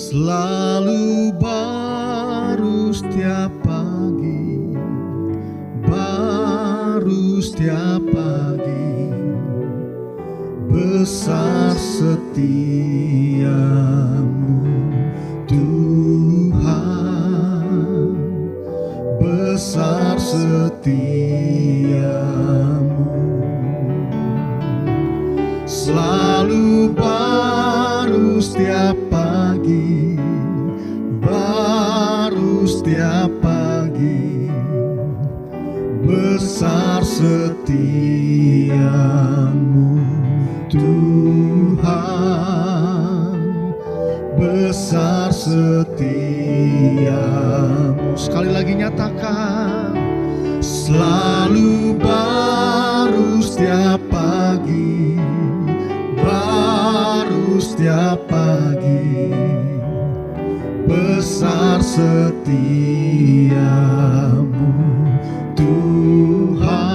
Selalu baru setiap pagi, baru setiap pagi, besar setiamu Tuhan, besar setiamu. Selalu baru setiap pagi, baru setiap pagi, besar setiamu Tuhan, besar setiamu. Sekali lagi nyatakan, selalu baru setiap pagi, baru setiap pagi, besar setiamu Tuhan,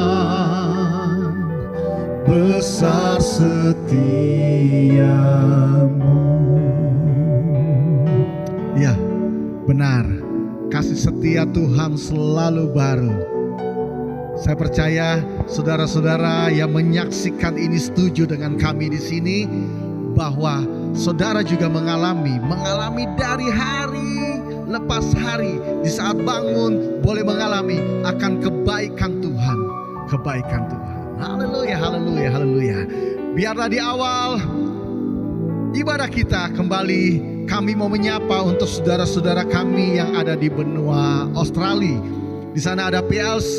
besar setiamu. Ya, benar, kasih setia Tuhan selalu baru. Saya percaya saudara-saudara yang menyaksikan ini setuju dengan kami di sini, bahwa saudara juga mengalami dari hari lepas hari, di saat bangun boleh mengalami akan kebaikan Tuhan, kebaikan Tuhan. Haleluya, haleluya, haleluya. Biarlah di awal ibadah kita kembali kami mau menyapa untuk saudara-saudara kami yang ada di benua Australia. Di sana ada PLC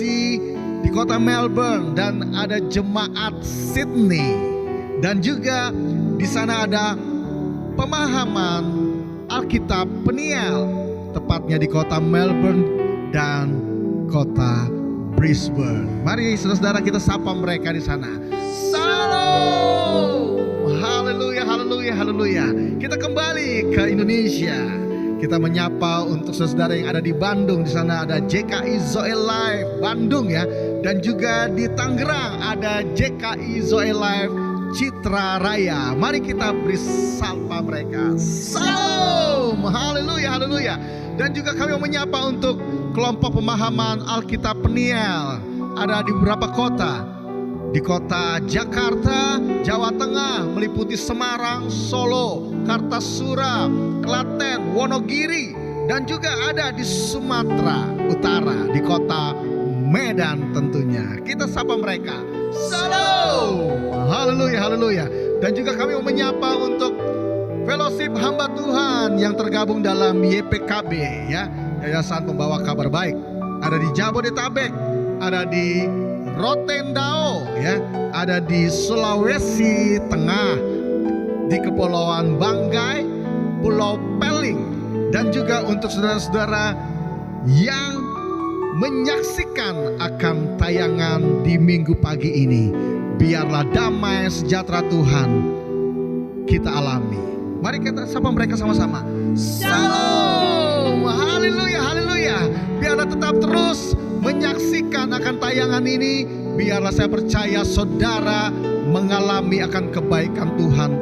di kota Melbourne dan ada jemaat Sydney, dan juga di sana ada pemahaman Alkitab Peniel, tepatnya di kota Melbourne dan kota Brisbane. Mari saudara-saudara kita sapa mereka di sana. Salam, haleluya, haleluya, haleluya. Kita kembali ke Indonesia. Kita menyapa untuk saudara yang ada di Bandung. Di sana ada JKI Zoe Live Bandung ya, dan juga di Tangerang ada JKI Zoe Live Citra Raya. Mari kita beri sapa mereka. Salam, haleluya, haleluya. Dan juga kami mau menyapa untuk kelompok pemahaman Alkitab Peniel. Ada di beberapa kota. Di kota Jakarta, Jawa Tengah, meliputi Semarang, Solo, Kartasura, Klaten, Wonogiri, dan juga ada di Sumatera Utara, di kota Medan tentunya. Kita sapa mereka. Salam, haleluya, haleluya. Dan juga kami mau menyapa untuk fellowship hamba Tuhan yang tergabung dalam YPKB ya, Yayasan Pembawa Kabar Baik. Ada di Jabodetabek, ada di Rotendao ya, ada di Sulawesi Tengah, di Kepulauan Banggai, Pulau Peling, dan juga untuk saudara-saudara yang menyaksikan akan tayangan di minggu pagi ini, biarlah damai sejahtera Tuhan kita alami. Mari kita sapa mereka sama-sama. Salam, haleluya, haleluya. Biarlah tetap terus menyaksikan akan tayangan ini. Biarlah saya percaya saudara mengalami akan kebaikan Tuhan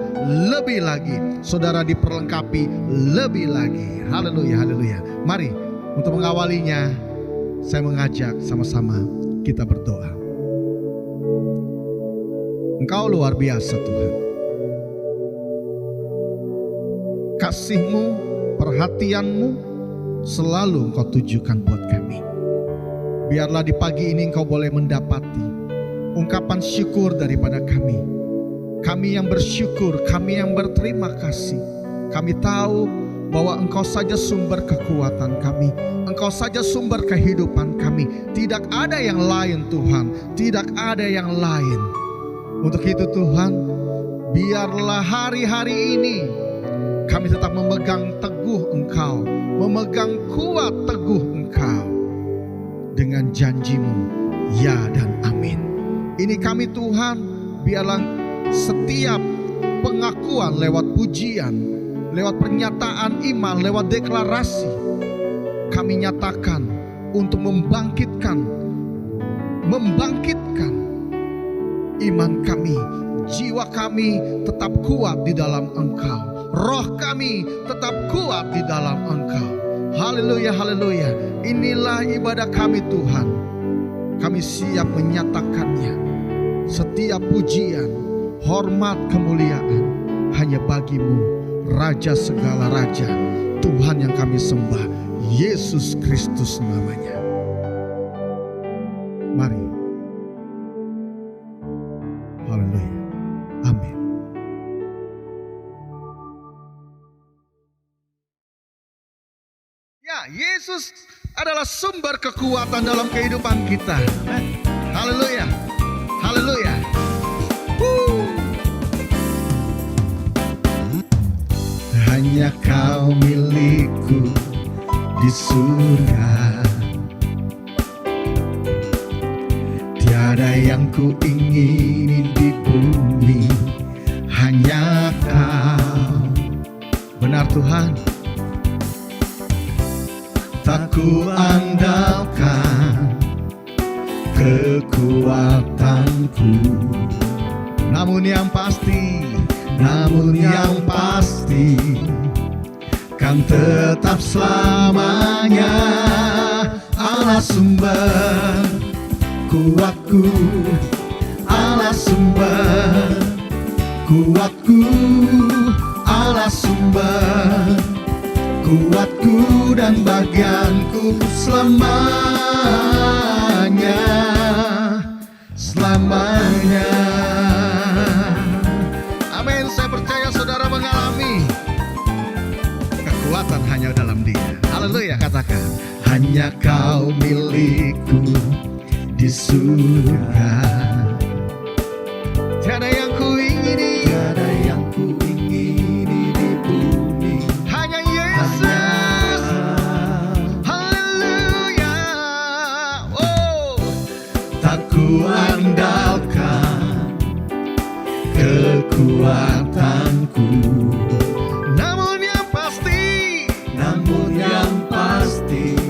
lebih lagi. Saudara diperlengkapi lebih lagi. Haleluya, haleluya. Mari untuk mengawalinya, saya mengajak sama-sama kita berdoa. Engkau luar biasa Tuhan. Kasih-Mu, perhatian-Mu selalu Engkau tujukan buat kami. Biarlah di pagi ini Engkau boleh mendapati ungkapan syukur daripada kami. Kami yang bersyukur, kami yang berterima kasih. Kami tahu bahwa Engkau saja sumber kekuatan kami, Engkau saja sumber kehidupan kami. Tidak ada yang lain Tuhan, tidak ada yang lain. Untuk itu Tuhan, biarlah hari-hari ini kami tetap memegang teguh Engkau, memegang kuat teguh Engkau dengan janji-Mu, ya dan amin. Ini kami Tuhan, biarlah setiap pengakuan lewat pujian, lewat pernyataan iman, lewat deklarasi, kami nyatakan untuk membangkitkan iman kami, jiwa kami tetap kuat di dalam Engkau. roh kami tetap kuat di dalam Engkau. Haleluya, haleluya. Inilah ibadah kami Tuhan. Kami siap menyatakannya. Setiap pujian, hormat, kemuliaan hanya bagi-Mu, Raja segala raja, Tuhan yang kami sembah, Yesus Kristus namanya. Mari. Haleluya. Amin. Ya, Yesus adalah sumber kekuatan dalam kehidupan kita. Haleluya. Haleluya. Hanya Kau milikku di surga. Tiada yang ku ingini di bumi, hanya Kau. Benar Tuhan. Tak ku andalkan kekuatanku, namun yang pasti kan tetap selamanya Allah sumber kuatku, Allah sumber kuatku, Allah sumber kuatku dan bagianku selamanya, selamanya. Amin. Saya percaya saudara mengalami kekuatan hanya dalam Dia. Haleluya, katakan. Hanya Kau milikku di surga. Tiada yang ku ingini, tiada yang ku ingini di bumi, hanya Yesus. Haleluya. Oh, tak ku andalkan kekuatanku, namun yang pasti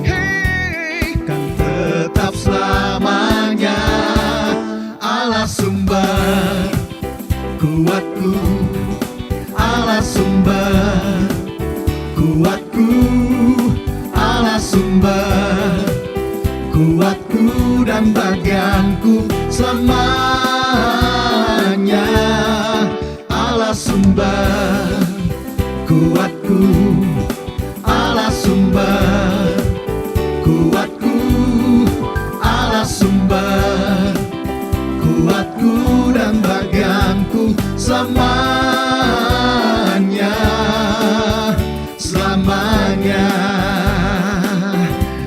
hey, kan tetap selamanya Allah sumber kuatku, Allah sumber kuatku, Allah sumber kuatku dan bagianku selamanya, Allah sumber kuatku, Allah sumber kuatku, Allah sumber kuatku dan bagianku selamanya, selamanya.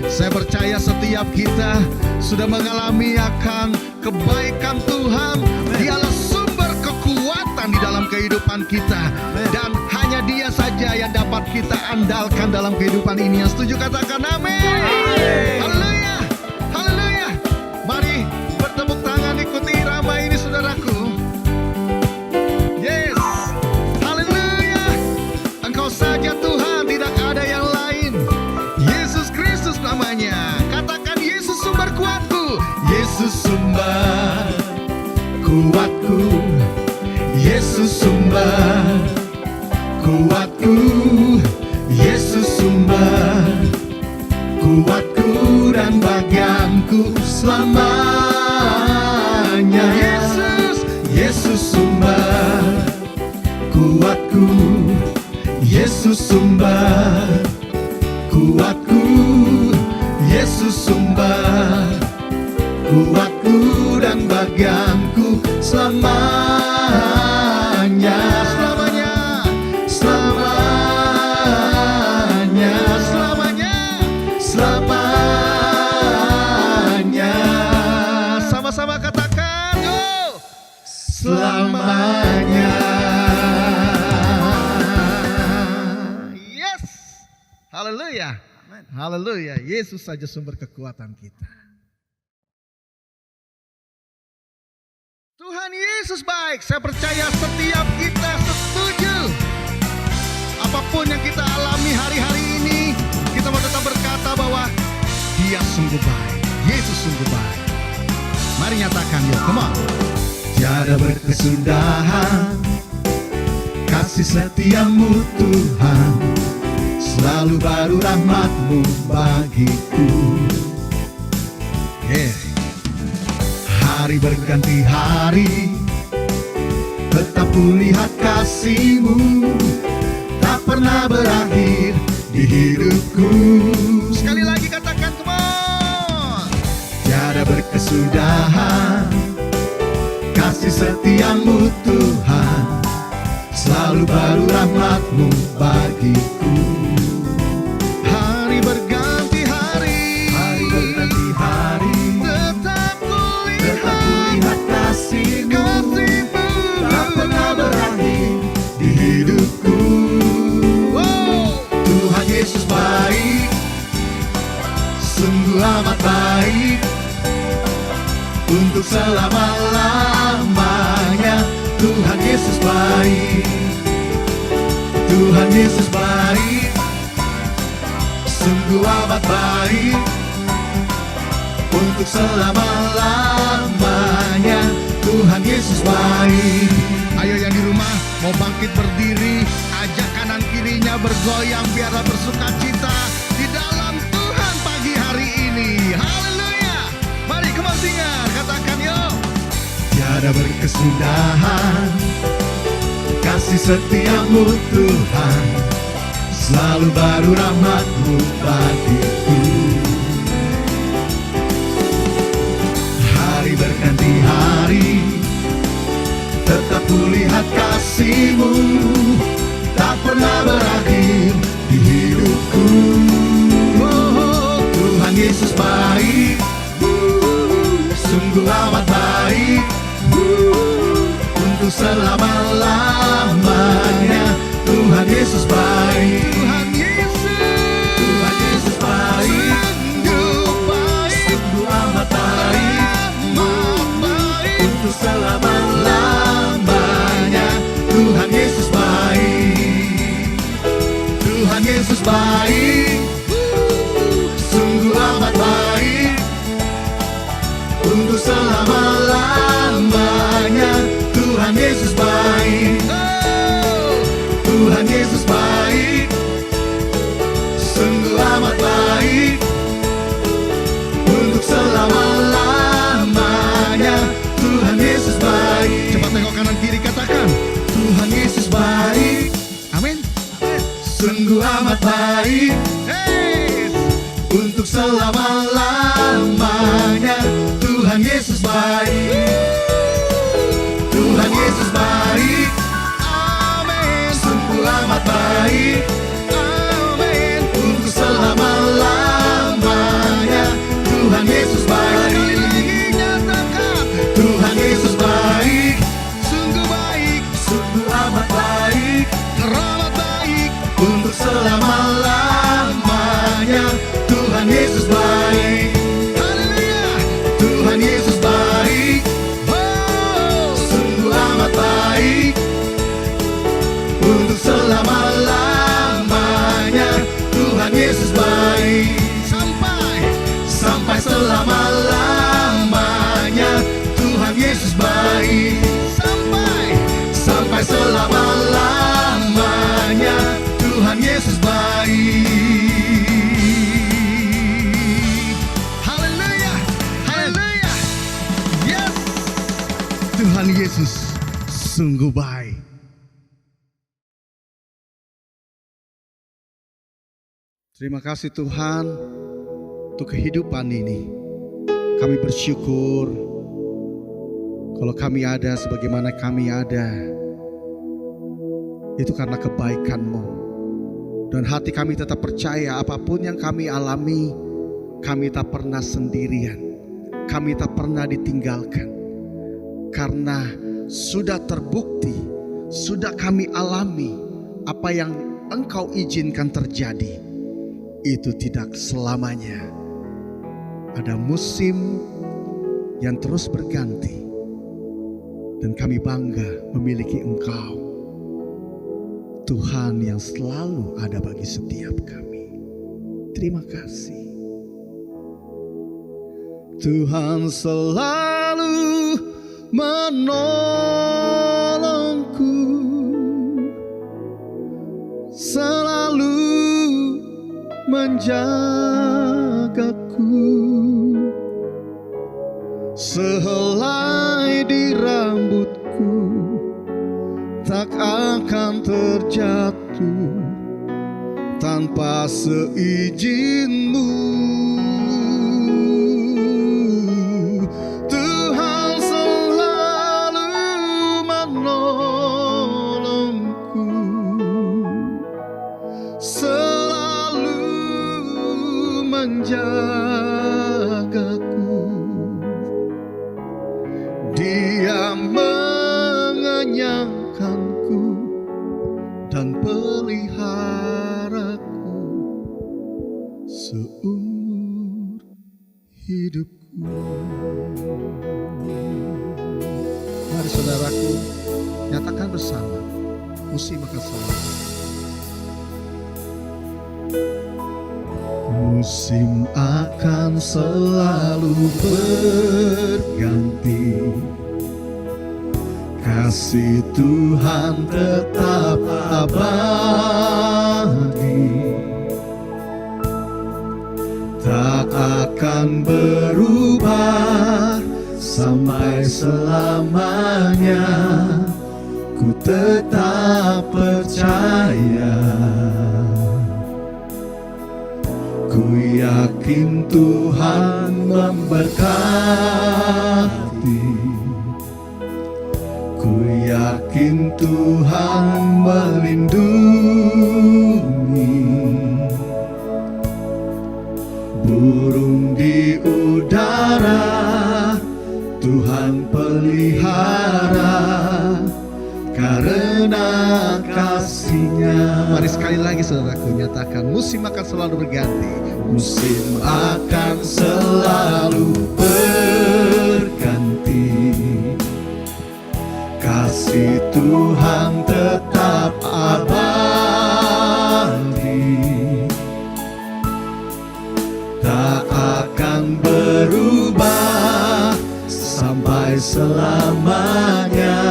Saya percaya setiap kita sudah mengalami akan kebaikan Tuhan. Dialah sumber kekuatan di dalam kehidupan kita, dan hanya Dia saja yang dapat kita andalkan dalam kehidupan ini. Yang setuju katakan amin. Haleluya, haleluya. Mari bertepuk tangan, ikuti irama ini saudaraku. Yes, haleluya. Engkau saja Tuhan, tidak ada yang lain. Yesus Kristus namanya. Katakan Yesus sumber kuatku, Yesus sumber kuatku, Yesus sumber kuatku, Yesus sumber kuatku dan bagianku selamanya. Yesus sumber kuatku, Yesus sumber kuatku, Yesus sumber kuatku dan bagianku selamanya, selamanya, selamanya, selamanya, selamanya. Sama-sama katakan, go! Selamanya. Yes, haleluya, haleluya. Yesus saja sumber kekuatan kita. Tuhan Yesus baik. Saya percaya setiap kita setuju. Apapun yang kita alami hari-hari ini, kita mau tetap berkata bahwa Dia sungguh baik. Yesus sungguh baik. Mari nyatakan, yuk, come on. Tiada berkesudahan Kasih setiamu Tuhan, selalu baru rahmat-Mu bagiku. Hari berganti hari, tetap kulihat kasih-Mu, tak pernah berakhir di hidupku. Sekali lagi katakan, come on. Tiada berkesudahan, kasih setiamu Tuhan, selalu baru rahmat-Mu bagiku. Hari berganti hari, tetap kulihat kasih-Mu, tak pernah berakhir di hidupku. Tuhan Yesus baik, sungguh amat baik, untuk selama-lamanya. Tuhan Yesus baik, Tuhan Yesus baik, sungguh amat baik, untuk selama-lamanya. Tuhan Yesus baik. Ayo yang di rumah mau bangkit berdiri, ajak kanan kirinya bergoyang, biarlah bersuka cita di dalam Tuhan pagi hari ini. Haleluya. Mari kembali dengar, katakan yuk. Tiada berkesudahan, kasih setiamu Tuhan, selalu baru rahmat-Mu bagiku. Hari berganti hari, tetap kulihat kasih-Mu, tak pernah berakhir di hidupku. Tuhan Yesus baik, sungguh amat baik, untuk selama-lamanya. Tuhan Yesus baik, Tuhan Yesus baik, sungguh amat baik, untuk selama-lamanya. Tuhan Yesus baik, Tuhan Yesus baik, sungguh amat baik, untuk selama-lamanya. Tuhan Yesus baik, Tuhan Yesus baik, sungguh amat baik, untuk selama-lamanya. Tuhan Yesus baik. Cepat tengok kanan kiri, katakan Tuhan Yesus baik. Amin. Sungguh amat baik, untuk selama-lamanya. Tuhan Yesus baik, Tuhan Yesus baik. Amin. Sungguh amat baik, amin, untuk selama-lamanya. Tuhan Yesus baik. Tuhan Yesus baik, sungguh baik, sungguh amat baik, teramat baik, untuk selama-lamanya. Tuhan Yesus baik. Haleluya. Tuhan Yesus baik, sungguh amat baik, untuk selama-lamanya. Tuhan Yesus baik, sampai selama-lamanya. Tuhan Yesus baik, sampai selama-lamanya. Tuhan Yesus baik. Haleluya, haleluya. Yes, Tuhan Yesus sungguh baik. Terima kasih Tuhan untuk kehidupan ini. Kami bersyukur kalau kami ada sebagaimana kami ada, itu karena kebaikan-Mu. Dan hati kami tetap percaya apapun yang kami alami, kami tak pernah sendirian, kami tak pernah ditinggalkan. Karena sudah terbukti, sudah kami alami apa yang Engkau izinkan terjadi, itu tidak selamanya. Ada musim yang terus berganti, dan kami bangga memiliki Engkau, Tuhan yang selalu ada bagi setiap kami. Terima kasih. Tuhan selalu menolongku menjagaku, sehelai di rambutku tak akan terjatuh tanpa seizin-Mu. Tuhan selalu menolongku, selalu menjagaku. Dia mengenyangkanku dan peliharaku seumur hidupku. Mari saudaraku, nyatakan bersama musim akan selalu. Musim akan selalu berganti, kasih Tuhan tetap abadi, tak akan berubah sampai selamanya. Ku tetap percaya, ku yakin Tuhan memberkati, ku yakin Tuhan melindungi. Burung di udara Tuhan pelihara karena kasih-Nya. Mari sekali lagi saudaraku, nyatakan musim akan selalu berganti. Musim akan selalu berganti, kasih Tuhan tetap abadi, tak akan berubah sampai selamanya.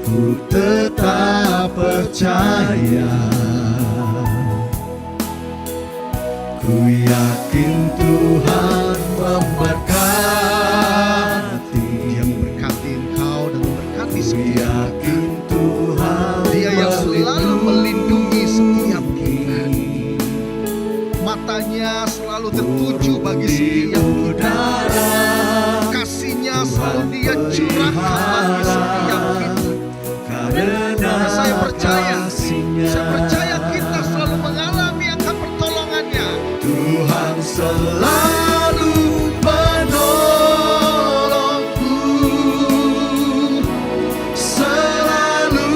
Ku tetap percaya, ku yakin Tuhan memberkati. Dia memberkati engkau dan memberkati setiap yakin Tuhan. Dia yang selalu melindungi setiap kita. Matanya selalu tertuju bagi setiap kita. Kasih-Nya selalu Dia curahkan bagi setiap kita. Karena saya percaya kita selalu mengalami akan pertolongan-Nya. Tuhan selalu menolongku, selalu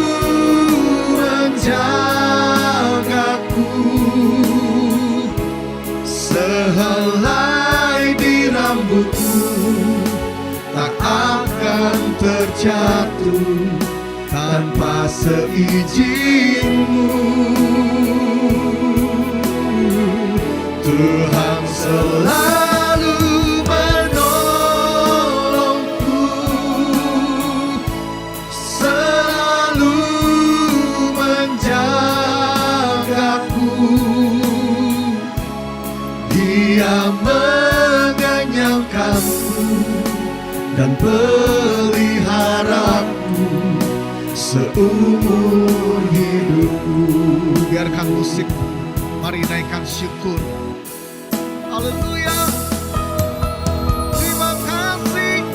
menjagaku, sehelai di rambutku tak akan terjatuh tanpa seizin-Mu. Tuhan selalu menolongku, selalu menjagaku. Dia mengenyangkanku dan peliharaku seumur hidupku. Biarkan musik, mari naikkan syukur. Haleluya. Terima kasih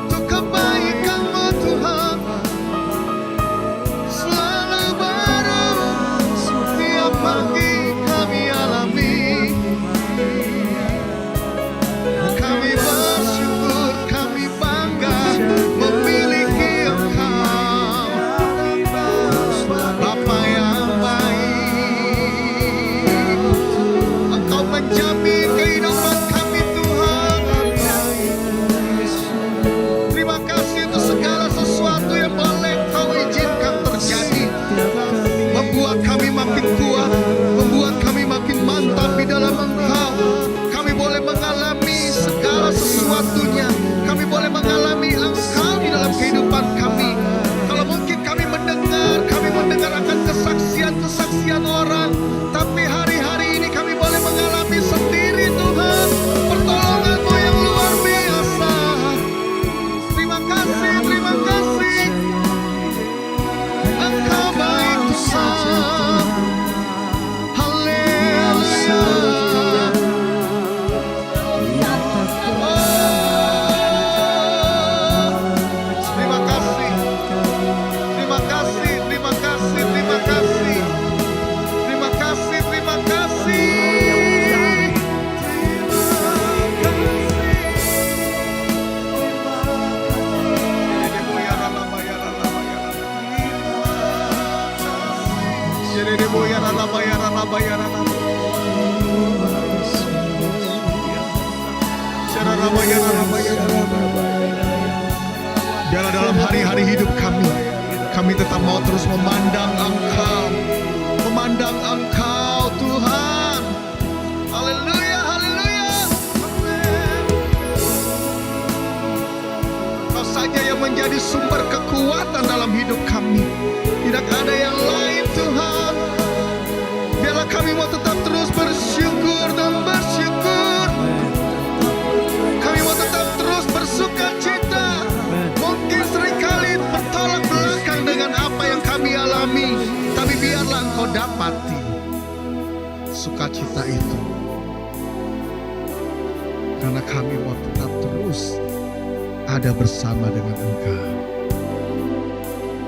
untuk kebaikan-Mu Tuhan, selalu baru setiap pagi kami alami. Kami bersyukur, kami bangga memiliki Engkau, Bapa yang baik. Engkau menjamin kehidupan dalam hari-hari hidup kami. Kami tetap mau terus memandang Engkau, memandang Engkau Tuhan. Haleluya, haleluya. Kau saja yang menjadi sumber kekuatan dalam hidup kami. Tidak ada yang lain Tuhan. Biarlah kami mau tetap terus bersyukur dan bersyukur. Kami mau tetap terus bersuka cita. Mungkin seringkali bertolak belakang dengan apa yang kami alami, tapi biarlah Engkau dapati sukacita itu. Karena kami mau tetap terus ada bersama dengan Engkau.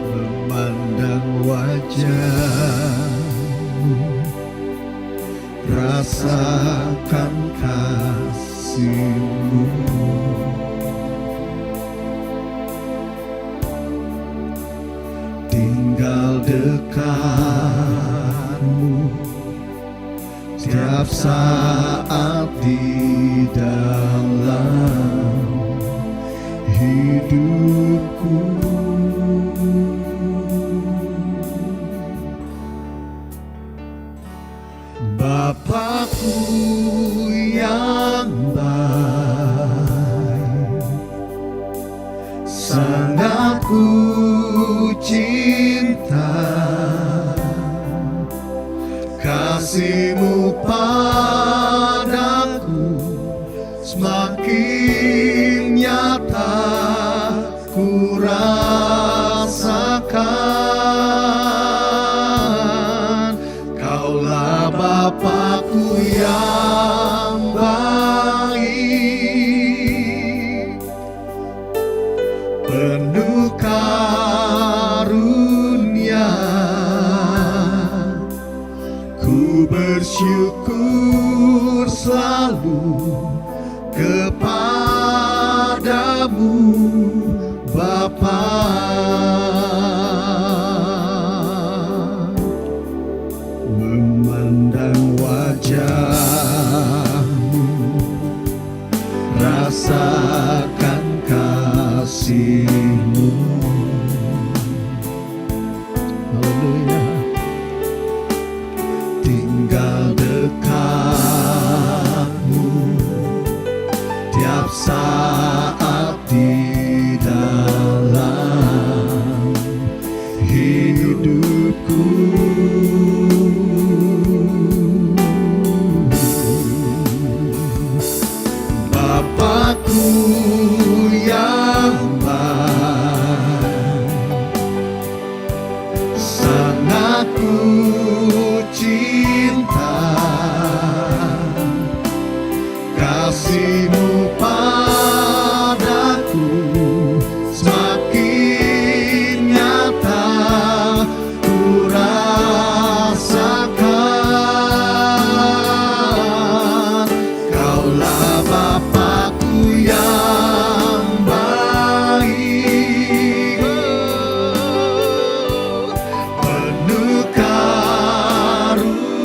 Memandang wajah-Mu, rasakan kasih-Mu. Tinggal dekat-Mu setiap saat di dalam hidupku. Bapakku yang baik, sangat ku cinta. Kasih-Mu padaku semakin nyata ku rasakan. Kaulah Bapakku yang baik, penuh karunia. Ku bersyukur selalu kepadamu Bapa. Memandang wajah-Mu, rasakan kasih-Mu. Haleluya. Tinggal dekat-Mu tiap saat di dalam hidupku. Bapakku yang baik, sangat ku cinta. Kasih-Mu padaku semakin nyata ku rasakan. Kaulah Bapakku yang baik, penuh karunia.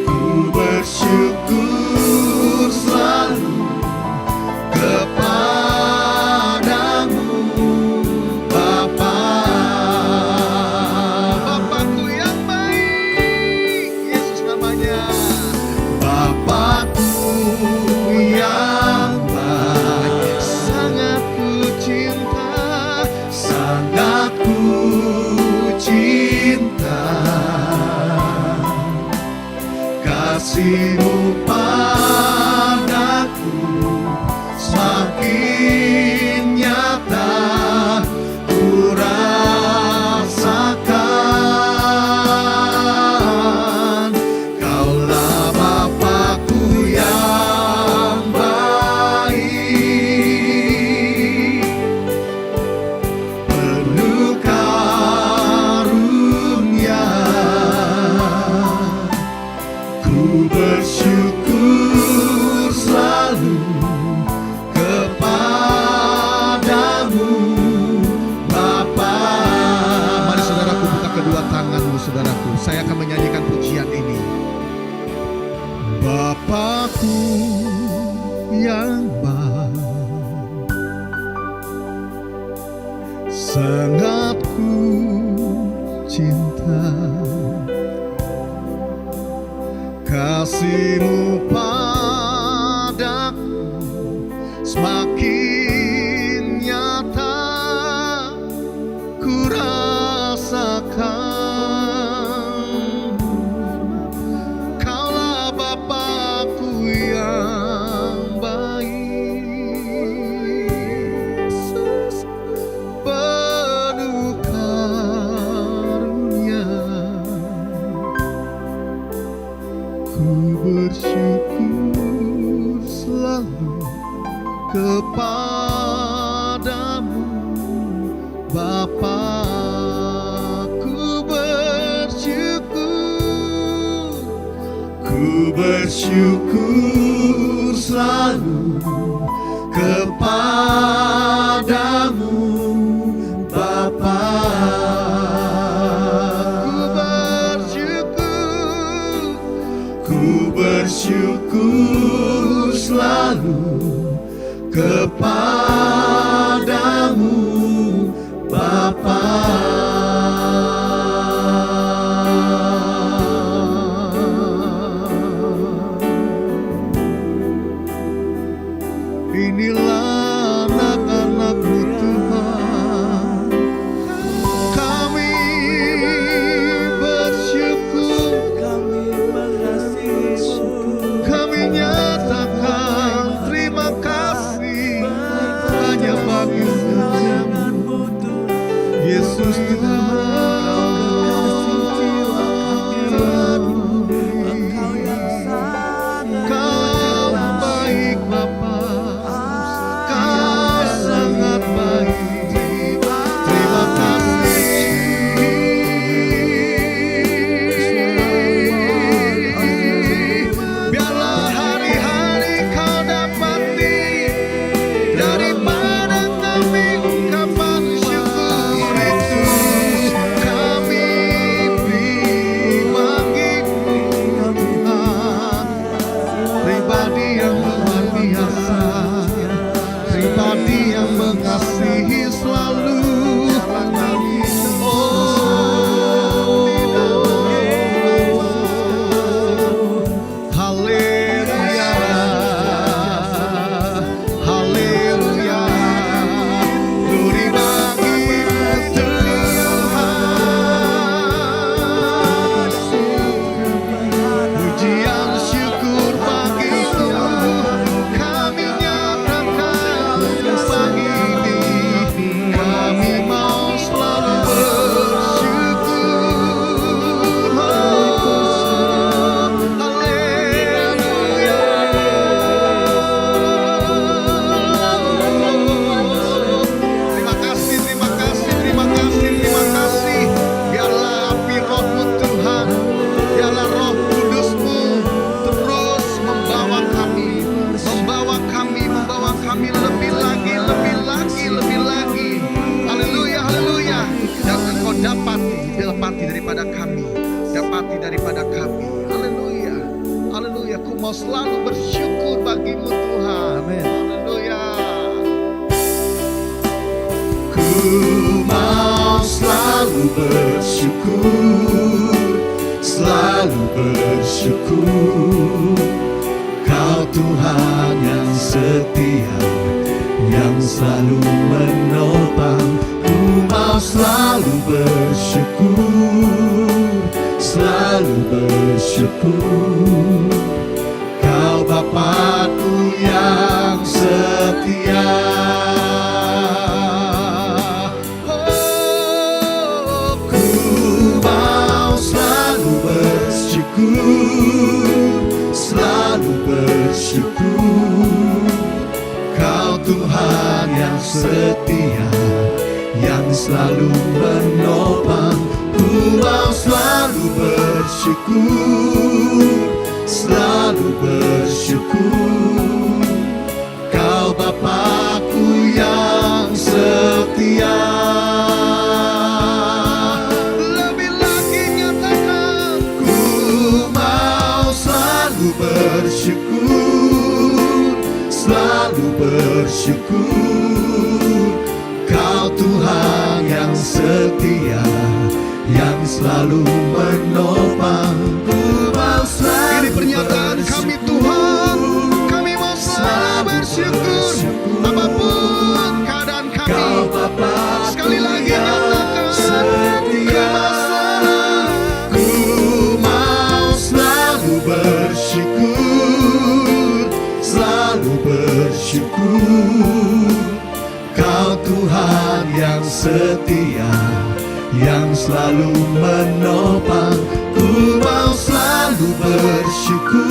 Ku bersyukur selalu kepadamu Bapa. Bapakku yang baik, Yesus namanya. Bapakku yang baik, sangat ku cinta, sangat ku cinta. Kasih-Mu padaku semakin nyata ku rasakan. Kaulah Bapakku yang baik, penuh karunia. Ku bersyukur selalu kepadamu Bapa. Mari saudaraku buka kedua tanganmu saudaraku. Saya akan menyanyikan pujian ini. Bapakku yang baik, sangat ku cinta. Kasih-Mu padaku semakin nyata ku rasakan. Kaulah Bapakku yang baik, penuh karunia. Ku bersyukur selalu kepadamu Bapa. Ku bersyukur selalu kepadamu Bapa. Ku bersyukur selalu kepadamu Bapa. Inilah anak-anak-Mu Tuhan, kami bersyukur, kami nyatakan terima kasih hanya bagi-Mu Yesus Tuhan. Kau baik Bapa, mengasihi selalu. Haleluya, haleluya, glory bagi-Mu Tuhan. Pujian syukur bagi-Mu kami nyatakan pagi ini. Kami mau selalu bersyukur. Haleluya. Terima kasih, terima kasih, terima kasih, terima kasih. Biarlah api Roh-Mu Tuhan, biarlah Roh Kudus-Mu terus membawa kami, membawa kami, membawa kami lebih lagi, lebih lagi, lebih lagi. Haleluya, haleluya. Dan Engkau dapati daripada kami, dapati daripada kami. Haleluya, haleluya. Ku mau selalu bersyukur bagi-Mu Tuhan. Amin. Haleluya. Ku mau selalu bersyukur, selalu bersyukur. Kau Tuhan yang setia, yang selalu menopang. Ku mau selalu bersyukur, selalu bersyukur. Kau Bapakku yang setia. Oh, ku mau selalu bersyukur, selalu bersyukur. Kau Tuhan yang setia, yang selalu menopang. Ku mau selalu bersyukur, selalu bersyukur. Kau Bapakku yang setia. Lebih lagi nyatakan, ku mau selalu bersyukur, selalu bersyukur. Kau Tuhan selalu menopang. Ku mau selalu Ini pernyataan kami Tuhan, kami mau selalu bersyukur apapun keadaan kami. Kau Bapa Sekali lagi nyatakan setia. Ku mau selalu bersyukur, selalu bersyukur. Kau Tuhan yang setia, yang selalu menopang. Ku mau selalu bersyukur,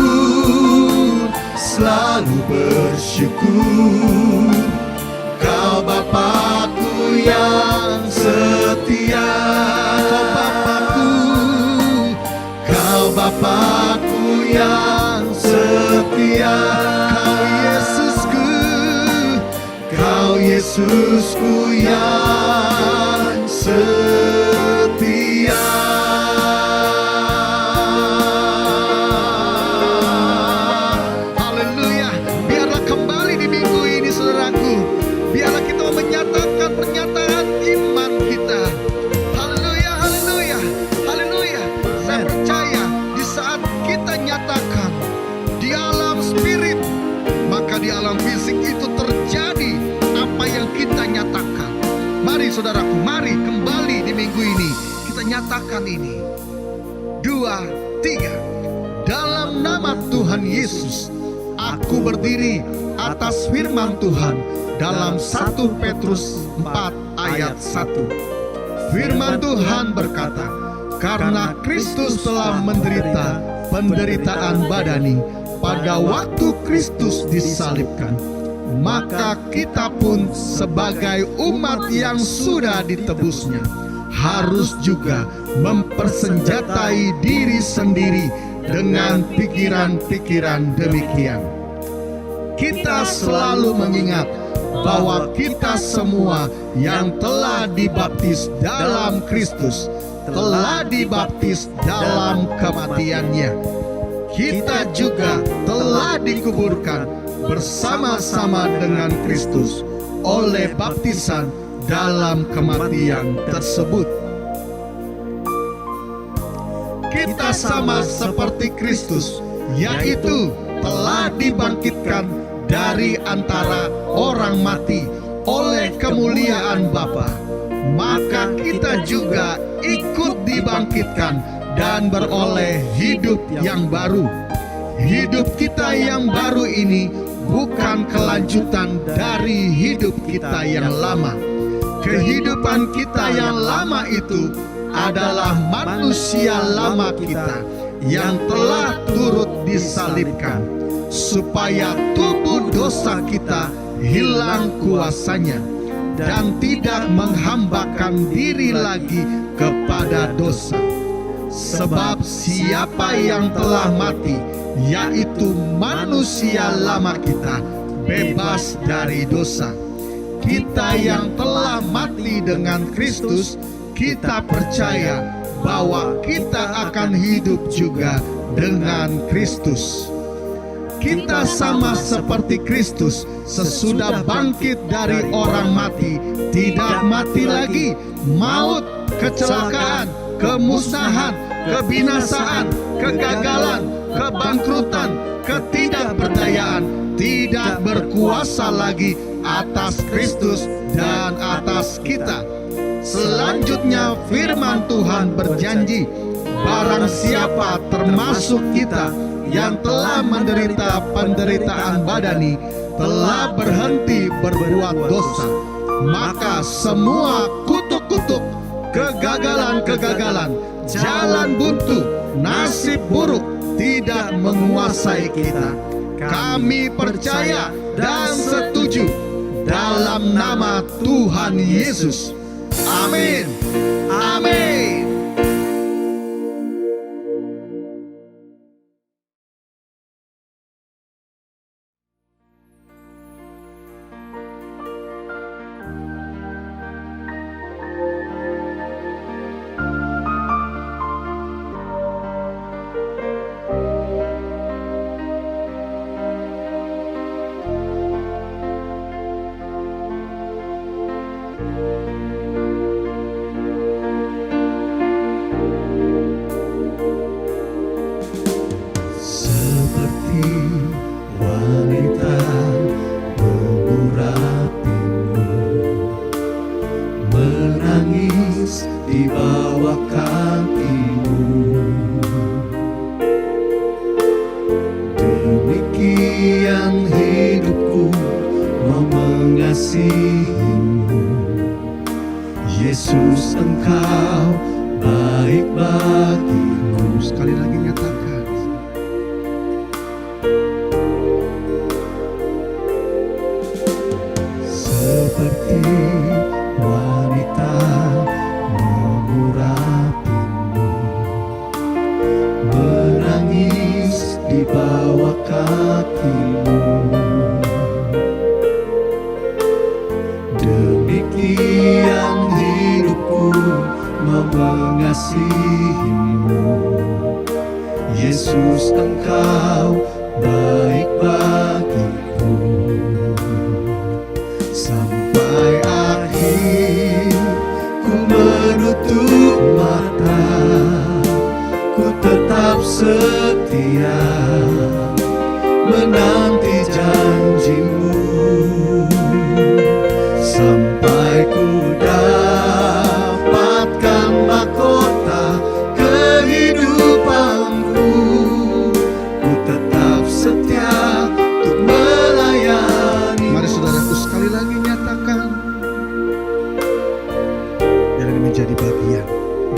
selalu bersyukur. Kau Bapakku yang setia. Kau Bapakku, Kau Bapakku yang setia. Kau Yesusku, Kau Yesusku yang setia. haleluya. Biarlah kembali di minggu ini saudaraku, biarlah kita menyatakan pernyataan iman kita. Haleluya, haleluya, haleluya. Saya percaya di saat kita nyatakan di alam spirit, maka di alam fisik itu terjadi apa yang kita nyatakan. Mari saudaraku, mari kembali di minggu ini kita nyatakan ini. 2, 3. Dalam nama Tuhan Yesus, aku berdiri atas firman Tuhan dalam 1 Petrus 4 ayat 1. Firman Tuhan berkata, karena Kristus telah menderita penderitaan badani pada waktu Kristus disalibkan, maka kita pun sebagai umat yang sudah ditebusnya harus juga mempersenjatai diri sendiri dengan pikiran-pikiran demikian. Kita selalu mengingat bahwa kita semua yang telah dibaptis dalam Kristus telah dibaptis dalam kematiannya. Kita juga telah dikuburkan bersama-sama dengan Kristus oleh baptisan dalam kematian tersebut. Kita sama seperti Kristus, yaitu telah dibangkitkan dari antara orang mati oleh kemuliaan Bapa. Maka kita juga ikut dibangkitkan dan beroleh hidup yang baru. Hidup kita yang baru ini bukan kelanjutan dari hidup kita yang lama. Kehidupan kita yang lama itu adalah manusia lama kita yang telah turut disalibkan, supaya tubuh dosa kita hilang kuasanya dan tidak menghambakan diri lagi kepada dosa. Sebab siapa yang telah mati, yaitu manusia lama kita, bebas dari dosa. Kita yang telah mati dengan Kristus, kita percaya bahwa kita akan hidup juga dengan Kristus. Kita sama seperti Kristus, sesudah bangkit dari orang mati, tidak mati lagi. Maut, kecelakaan, kemusnahan, kebinasaan, kegagalan, kebangkrutan, ketidakberdayaan tidak berkuasa lagi atas Kristus dan atas kita. Selanjutnya firman Tuhan berjanji, barang siapa termasuk kita yang telah menderita penderitaan badani, telah berhenti berbuat dosa, maka semua kutuk-kutuk, kegagalan-kegagalan, jalan buntu, nasib buruk tidak menguasai kita. Kami percaya dan setuju dalam nama Tuhan Yesus. Amin. Amin. mengasihimu. Yesus, Engkau baik bagiku. Sekali lagi nyatakan. Seperti wanita mengurapimu, menangis di bawah kakimu. Demikian hidupku mau mengasihimu. Yesus, Engkau baik bagiku. Sampai akhir ku menutup mata, ku tetap setia menanti janjimu. Sampai ku dapatkan mahkota kehidupanku, ku tetap setia untuk melayani. Mari saudaraku sekali lagi nyatakan. Biar ini menjadi bagian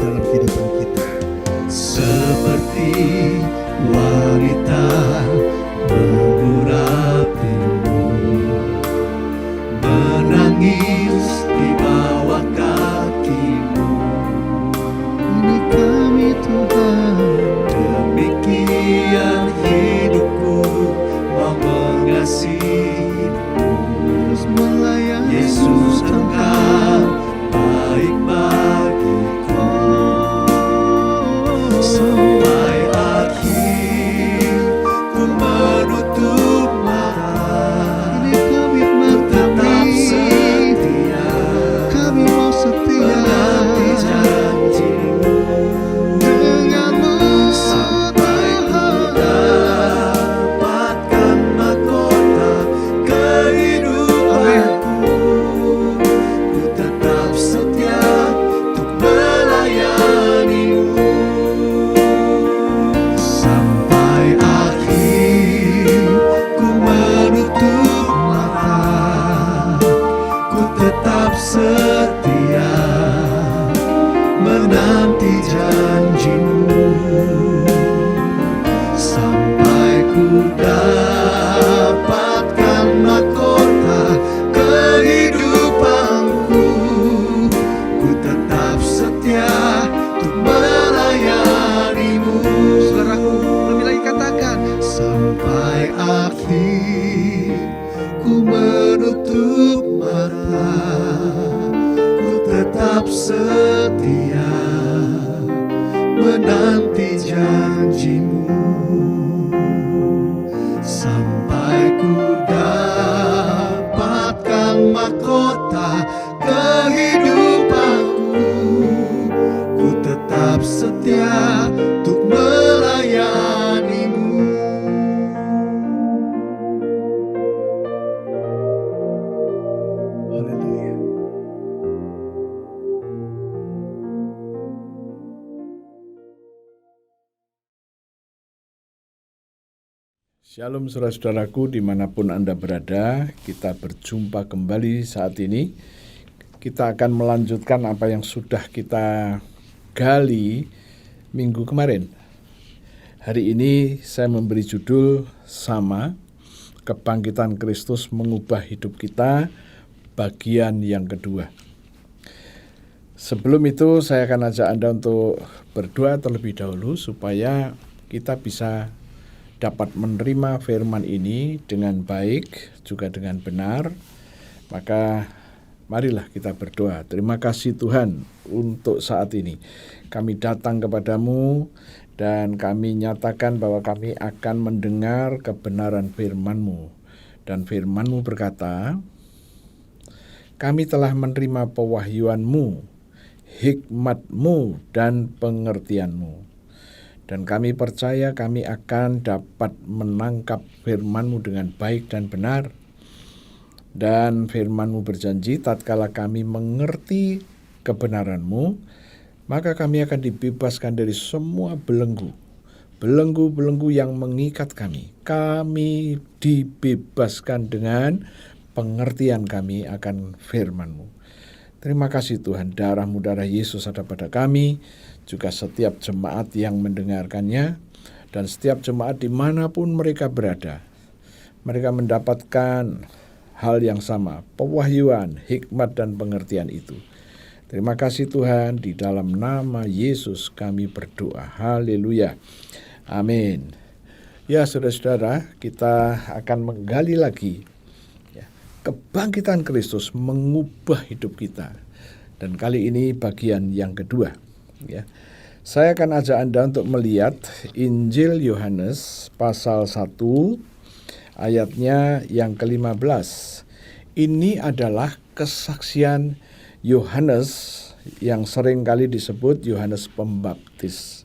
dalam kehidupan kita. Seperti wanita mengurapimu, menangis di bawah kakimu. Ini kami Tuhan. Demikian hidupku mau mengasihimu. Terus melayani Yesus, Engkau baik bagiku. Sampai akhir ku menutup mata, Ini komitmen tetap kami. setia Kami mau setia menanti janjimu. denganmu Sampai ku Tuhan. dapatkan mahkota kehidupanku, ku tetap setia untuk melayanimu. Sampai akhir ku menutup mata, ku tetap setia menanti janjimu. Sampai ku dapatkan mahkota kehidupanku, ku tetap setia untuk melayanimu. Saudaraku, lebih lagi katakan. Sampai akhir ku menutup mata, ku tetap setia menanti janjimu. Sampai ku dapatkan mahkota kehidupanku, ku tetap setia untuk melayanimu. Haleluya. Shalom saudara-saudaraku dimanapun Anda berada, kita berjumpa kembali saat ini. Kita akan melanjutkan apa yang sudah kita gali minggu kemarin. Hari ini saya memberi judul sama, Kebangkitan Kristus Mengubah Hidup Kita, bagian yang kedua. Sebelum itu saya akan ajak Anda untuk berdoa terlebih dahulu supaya kita bisa dapat menerima firman ini dengan baik, juga dengan benar. Maka marilah kita berdoa. Terima kasih Tuhan untuk saat ini. Kami datang kepadamu dan kami nyatakan bahwa kami akan mendengar kebenaran firman-Mu. Dan firman-Mu berkata, kami telah menerima pewahyuan-Mu, hikmat-Mu dan pengertian-Mu. Dan kami percaya kami akan dapat menangkap firman-Mu dengan baik dan benar. Dan firman-Mu berjanji, tatkala kami mengerti kebenaran-Mu, maka kami akan dibebaskan dari semua belenggu yang mengikat kami. Kami dibebaskan dengan pengertian kami akan firman-Mu. Terima kasih Tuhan, darah-Mu, darah Yesus ada pada kami, juga setiap jemaat yang mendengarkannya, dan setiap jemaat dimanapun mereka berada. Mereka mendapatkan hal yang sama, pewahyuan, hikmat, dan pengertian itu. Terima kasih Tuhan, di dalam nama Yesus kami berdoa. Haleluya. Amin. Ya saudara-saudara, kita akan menggali lagi kebangkitan Kristus mengubah hidup kita. Dan kali ini bagian yang kedua. Ya. Saya akan ajak Anda untuk melihat Injil Yohanes pasal 1 ayatnya yang ke-15. Ini adalah kesaksian Yohanes yang sering kali disebut Yohanes Pembaptis.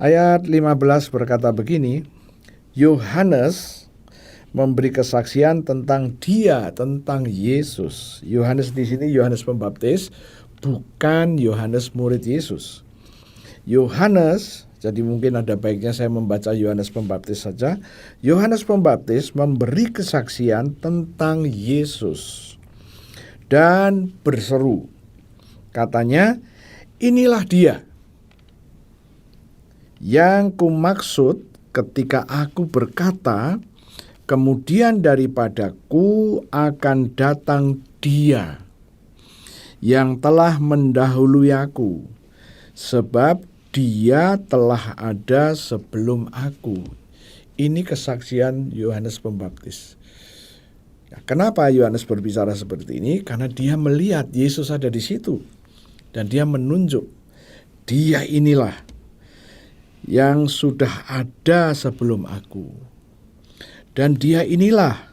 Ayat 15 berkata begini, Yohanes memberi kesaksian tentang dia, tentang Yesus. Yohanes di sini Yohanes Pembaptis, bukan Yohanes murid Yesus. Yohanes, jadi mungkin ada baiknya saya membaca Yohanes Pembaptis saja. Yohanes Pembaptis memberi kesaksian tentang Yesus dan berseru. Katanya, inilah dia yang kumaksud ketika aku berkata, kemudian daripadaku akan datang dia yang telah mendahului aku, sebab dia telah ada sebelum aku. Ini kesaksian Yohanes Pembaptis. Nah, kenapa Yohanes berbicara seperti ini? Karena dia melihat Yesus ada di situ. Dan dia menunjuk, dia inilah yang sudah ada sebelum aku. Dan dia inilah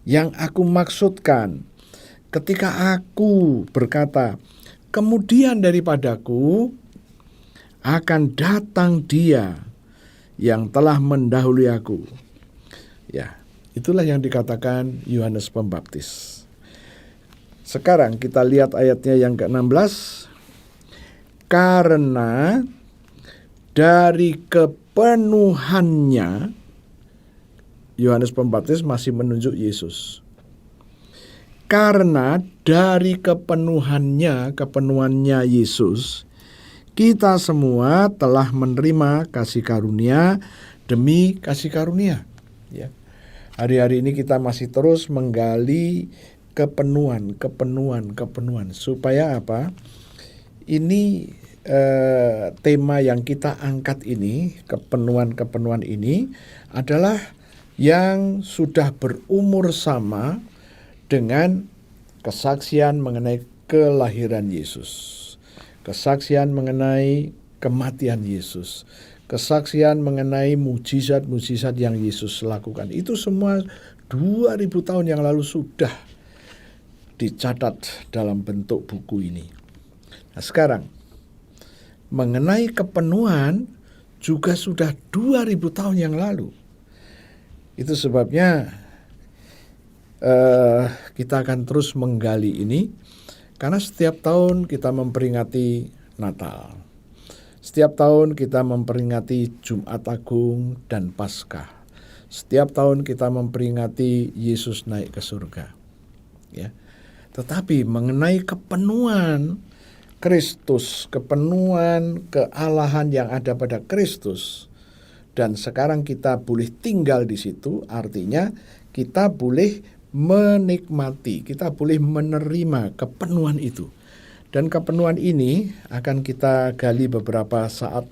yang aku maksudkan ketika aku berkata, kemudian daripadaku akan datang dia yang telah mendahului aku. Ya, itulah yang dikatakan Yohanes Pembaptis. Sekarang kita lihat ayatnya yang ke-16. Karena dari kepenuhannya, Yohanes Pembaptis masih menunjuk Yesus. Karena dari kepenuhannya Yesus, kita semua telah menerima kasih karunia demi kasih karunia. Ya. Hari-hari ini kita masih terus menggali kepenuhan. Supaya apa? Ini tema yang kita angkat ini, kepenuhan ini adalah yang sudah berumur sama dengan kesaksian mengenai kelahiran Yesus, kesaksian mengenai kematian Yesus, kesaksian mengenai mujizat-mujizat yang Yesus lakukan. Itu semua 2000 tahun yang lalu sudah dicatat dalam bentuk buku ini. Nah, sekarang mengenai kepenuhan juga sudah 2000 tahun yang lalu. Itu sebabnya kita akan terus menggali ini, karena setiap tahun kita memperingati Natal. Setiap tahun kita memperingati Jumat Agung dan Paskah. Setiap tahun kita memperingati Yesus naik ke surga. Ya. Tetapi mengenai kepenuhan Kristus, kepenuhan kealahan yang ada pada Kristus, dan sekarang kita boleh tinggal di situ, artinya kita boleh menikmati, kita boleh menerima kepenuhan itu. Dan kepenuhan ini akan kita gali beberapa saat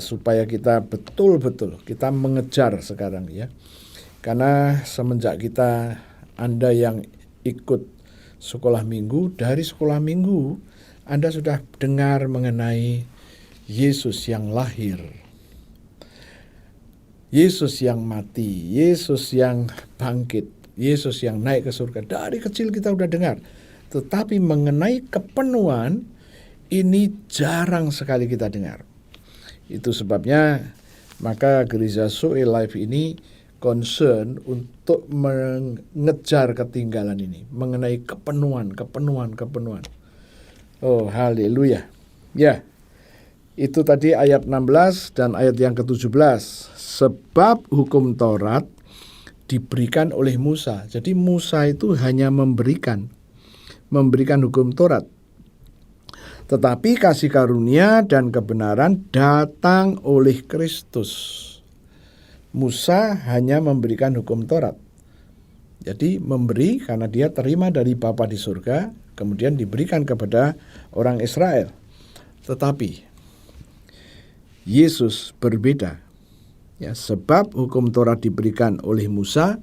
supaya kita betul-betul kita mengejar sekarang ya. Karena semenjak Anda yang ikut sekolah minggu, dari sekolah minggu Anda sudah dengar mengenai Yesus yang lahir, Yesus yang mati, Yesus yang bangkit, Yesus yang naik ke surga. Dari kecil kita sudah dengar. Tetapi mengenai kepenuhan ini jarang sekali kita dengar. Itu sebabnya maka Gereja Zoe Life ini concern untuk mengejar ketinggalan ini, mengenai kepenuhan. Oh, haleluya. Ya. Itu tadi ayat 16 dan ayat yang ke-17. Sebab hukum Taurat diberikan oleh Musa. Jadi Musa itu hanya memberikan hukum Taurat. Tetapi kasih karunia dan kebenaran datang oleh Kristus. Musa hanya memberikan hukum Taurat. Jadi memberi karena dia terima dari Bapa di surga, kemudian diberikan kepada orang Israel. Tetapi Yesus berbeda. Ya, sebab hukum Taurat diberikan oleh Musa,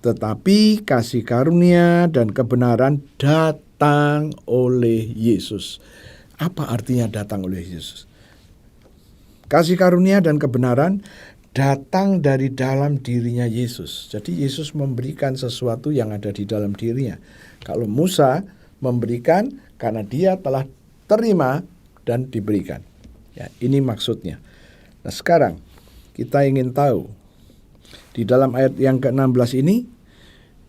tetapi kasih karunia dan kebenaran datang oleh Yesus. Apa artinya datang oleh Yesus? Kasih karunia dan kebenaran datang dari dalam dirinya Yesus. Jadi Yesus memberikan sesuatu yang ada di dalam dirinya. Kalau Musa memberikan karena dia telah terima dan diberikan. Ya, ini maksudnya. Nah, sekarang kita ingin tahu di dalam ayat yang ke-16 ini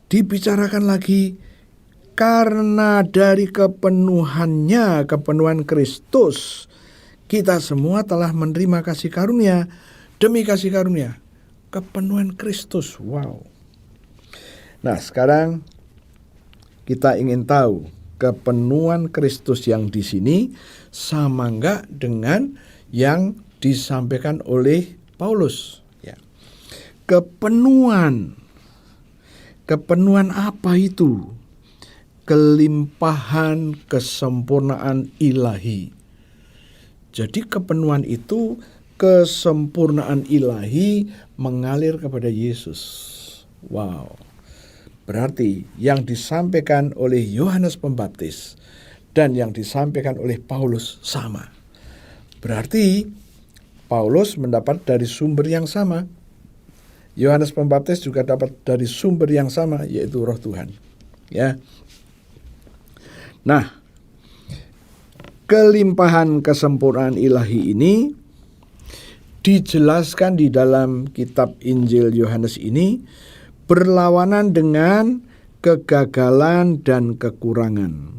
dibicarakan lagi karena dari kepenuhan Kristus kita semua telah menerima kasih karunia demi kasih karunia. Kepenuhan Kristus. Wow. Nah, sekarang kita ingin tahu kepenuhan Kristus yang di sini sama enggak dengan yang disampaikan oleh Paulus. Ya. Kepenuhan apa itu? Kelimpahan kesempurnaan ilahi. Jadi kepenuhan itu kesempurnaan ilahi mengalir kepada Yesus. Wow. Berarti yang disampaikan oleh Yohanes Pembaptis dan yang disampaikan oleh Paulus sama. Berarti Paulus mendapat dari sumber yang sama. Yohanes Pembaptis juga dapat dari sumber yang sama, yaitu Roh Tuhan. Ya. Nah, kelimpahan kesempurnaan ilahi ini dijelaskan di dalam kitab Injil Yohanes ini berlawanan dengan kegagalan dan kekurangan.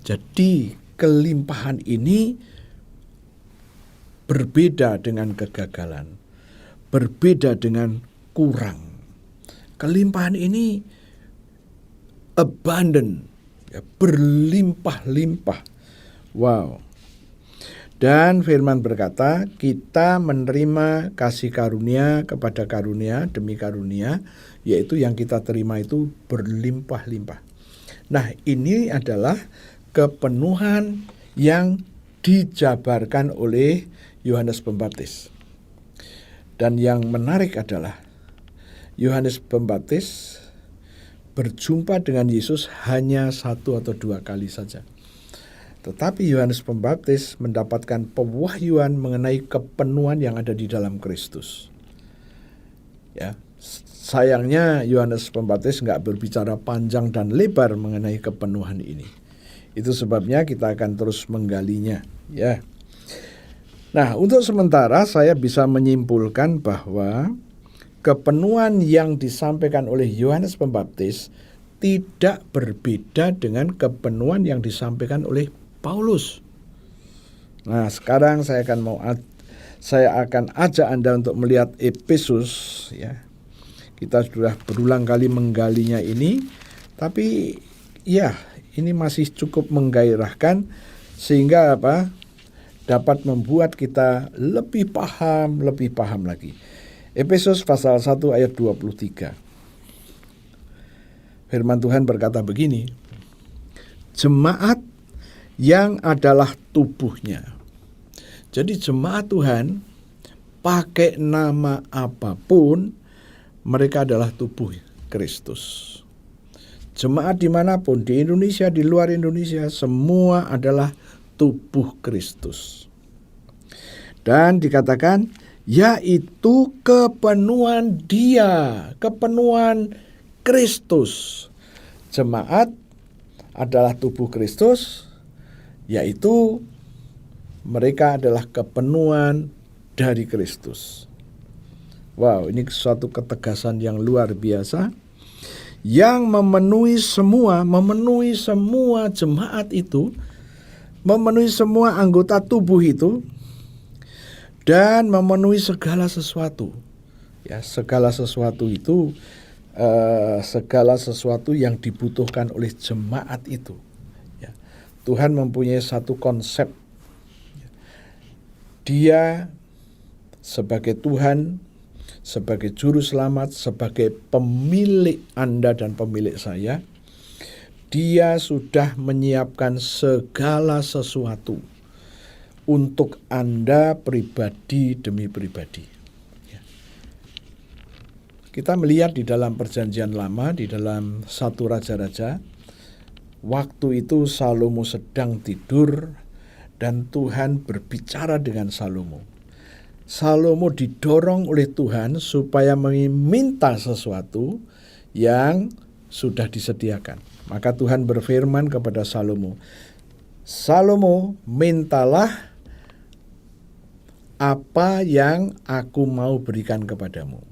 Jadi kelimpahan ini berbeda dengan kegagalan, berbeda dengan kurang. Kelimpahan ini abundant, ya, berlimpah-limpah. Wow. Dan firman berkata, kita menerima kasih karunia kepada karunia demi karunia, yaitu yang kita terima itu berlimpah-limpah. Nah, ini adalah kepenuhan yang dijabarkan oleh Yohanes Pembaptis. Dan yang menarik adalah Yohanes Pembaptis berjumpa dengan Yesus hanya 1 atau 2 kali saja. Tetapi Yohanes Pembaptis mendapatkan pewahyuan mengenai kepenuhan yang ada di dalam Kristus. Ya, sayangnya Yohanes Pembaptis nggak berbicara panjang dan lebar mengenai kepenuhan ini. Itu sebabnya kita akan terus menggalinya. Ya. Nah, untuk sementara saya bisa menyimpulkan bahwa kepenuhan yang disampaikan oleh Yohanes Pembaptis tidak berbeda dengan kepenuhan yang disampaikan oleh Paulus. Nah, sekarang saya akan ajak Anda untuk melihat Efesus, ya. Kita sudah berulang kali menggalinya ini, tapi ya, ini masih cukup menggairahkan sehingga dapat membuat kita lebih paham lagi. Efesus pasal 1 ayat 23. Firman Tuhan berkata begini, jemaat yang adalah tubuhnya. Jadi jemaat Tuhan pakai nama apapun, mereka adalah tubuh Kristus. Jemaat dimanapun, di Indonesia, di luar Indonesia, semua adalah tubuh Kristus. Dan dikatakan, yaitu kepenuhan Dia, kepenuhan Kristus. Jemaat adalah tubuh Kristus, yaitu mereka adalah kepenuhan dari Kristus. Wow, ini suatu ketegasan yang luar biasa. Yang memenuhi semua jemaat itu, memenuhi semua anggota tubuh itu, dan memenuhi segala sesuatu. Ya, segala sesuatu itu segala sesuatu yang dibutuhkan oleh jemaat itu. Ya. Tuhan mempunyai satu konsep. Dia sebagai Tuhan, sebagai juru selamat, sebagai pemilik Anda dan pemilik saya, Dia sudah menyiapkan segala sesuatu untuk Anda pribadi demi pribadi. Kita melihat di dalam perjanjian lama, di dalam 1 Raja-Raja, waktu itu Salomo sedang tidur dan Tuhan berbicara dengan Salomo. Salomo didorong oleh Tuhan supaya meminta sesuatu yang sudah disediakan. Maka Tuhan berfirman kepada Salomo, Salomo, mintalah apa yang aku mau berikan kepadamu.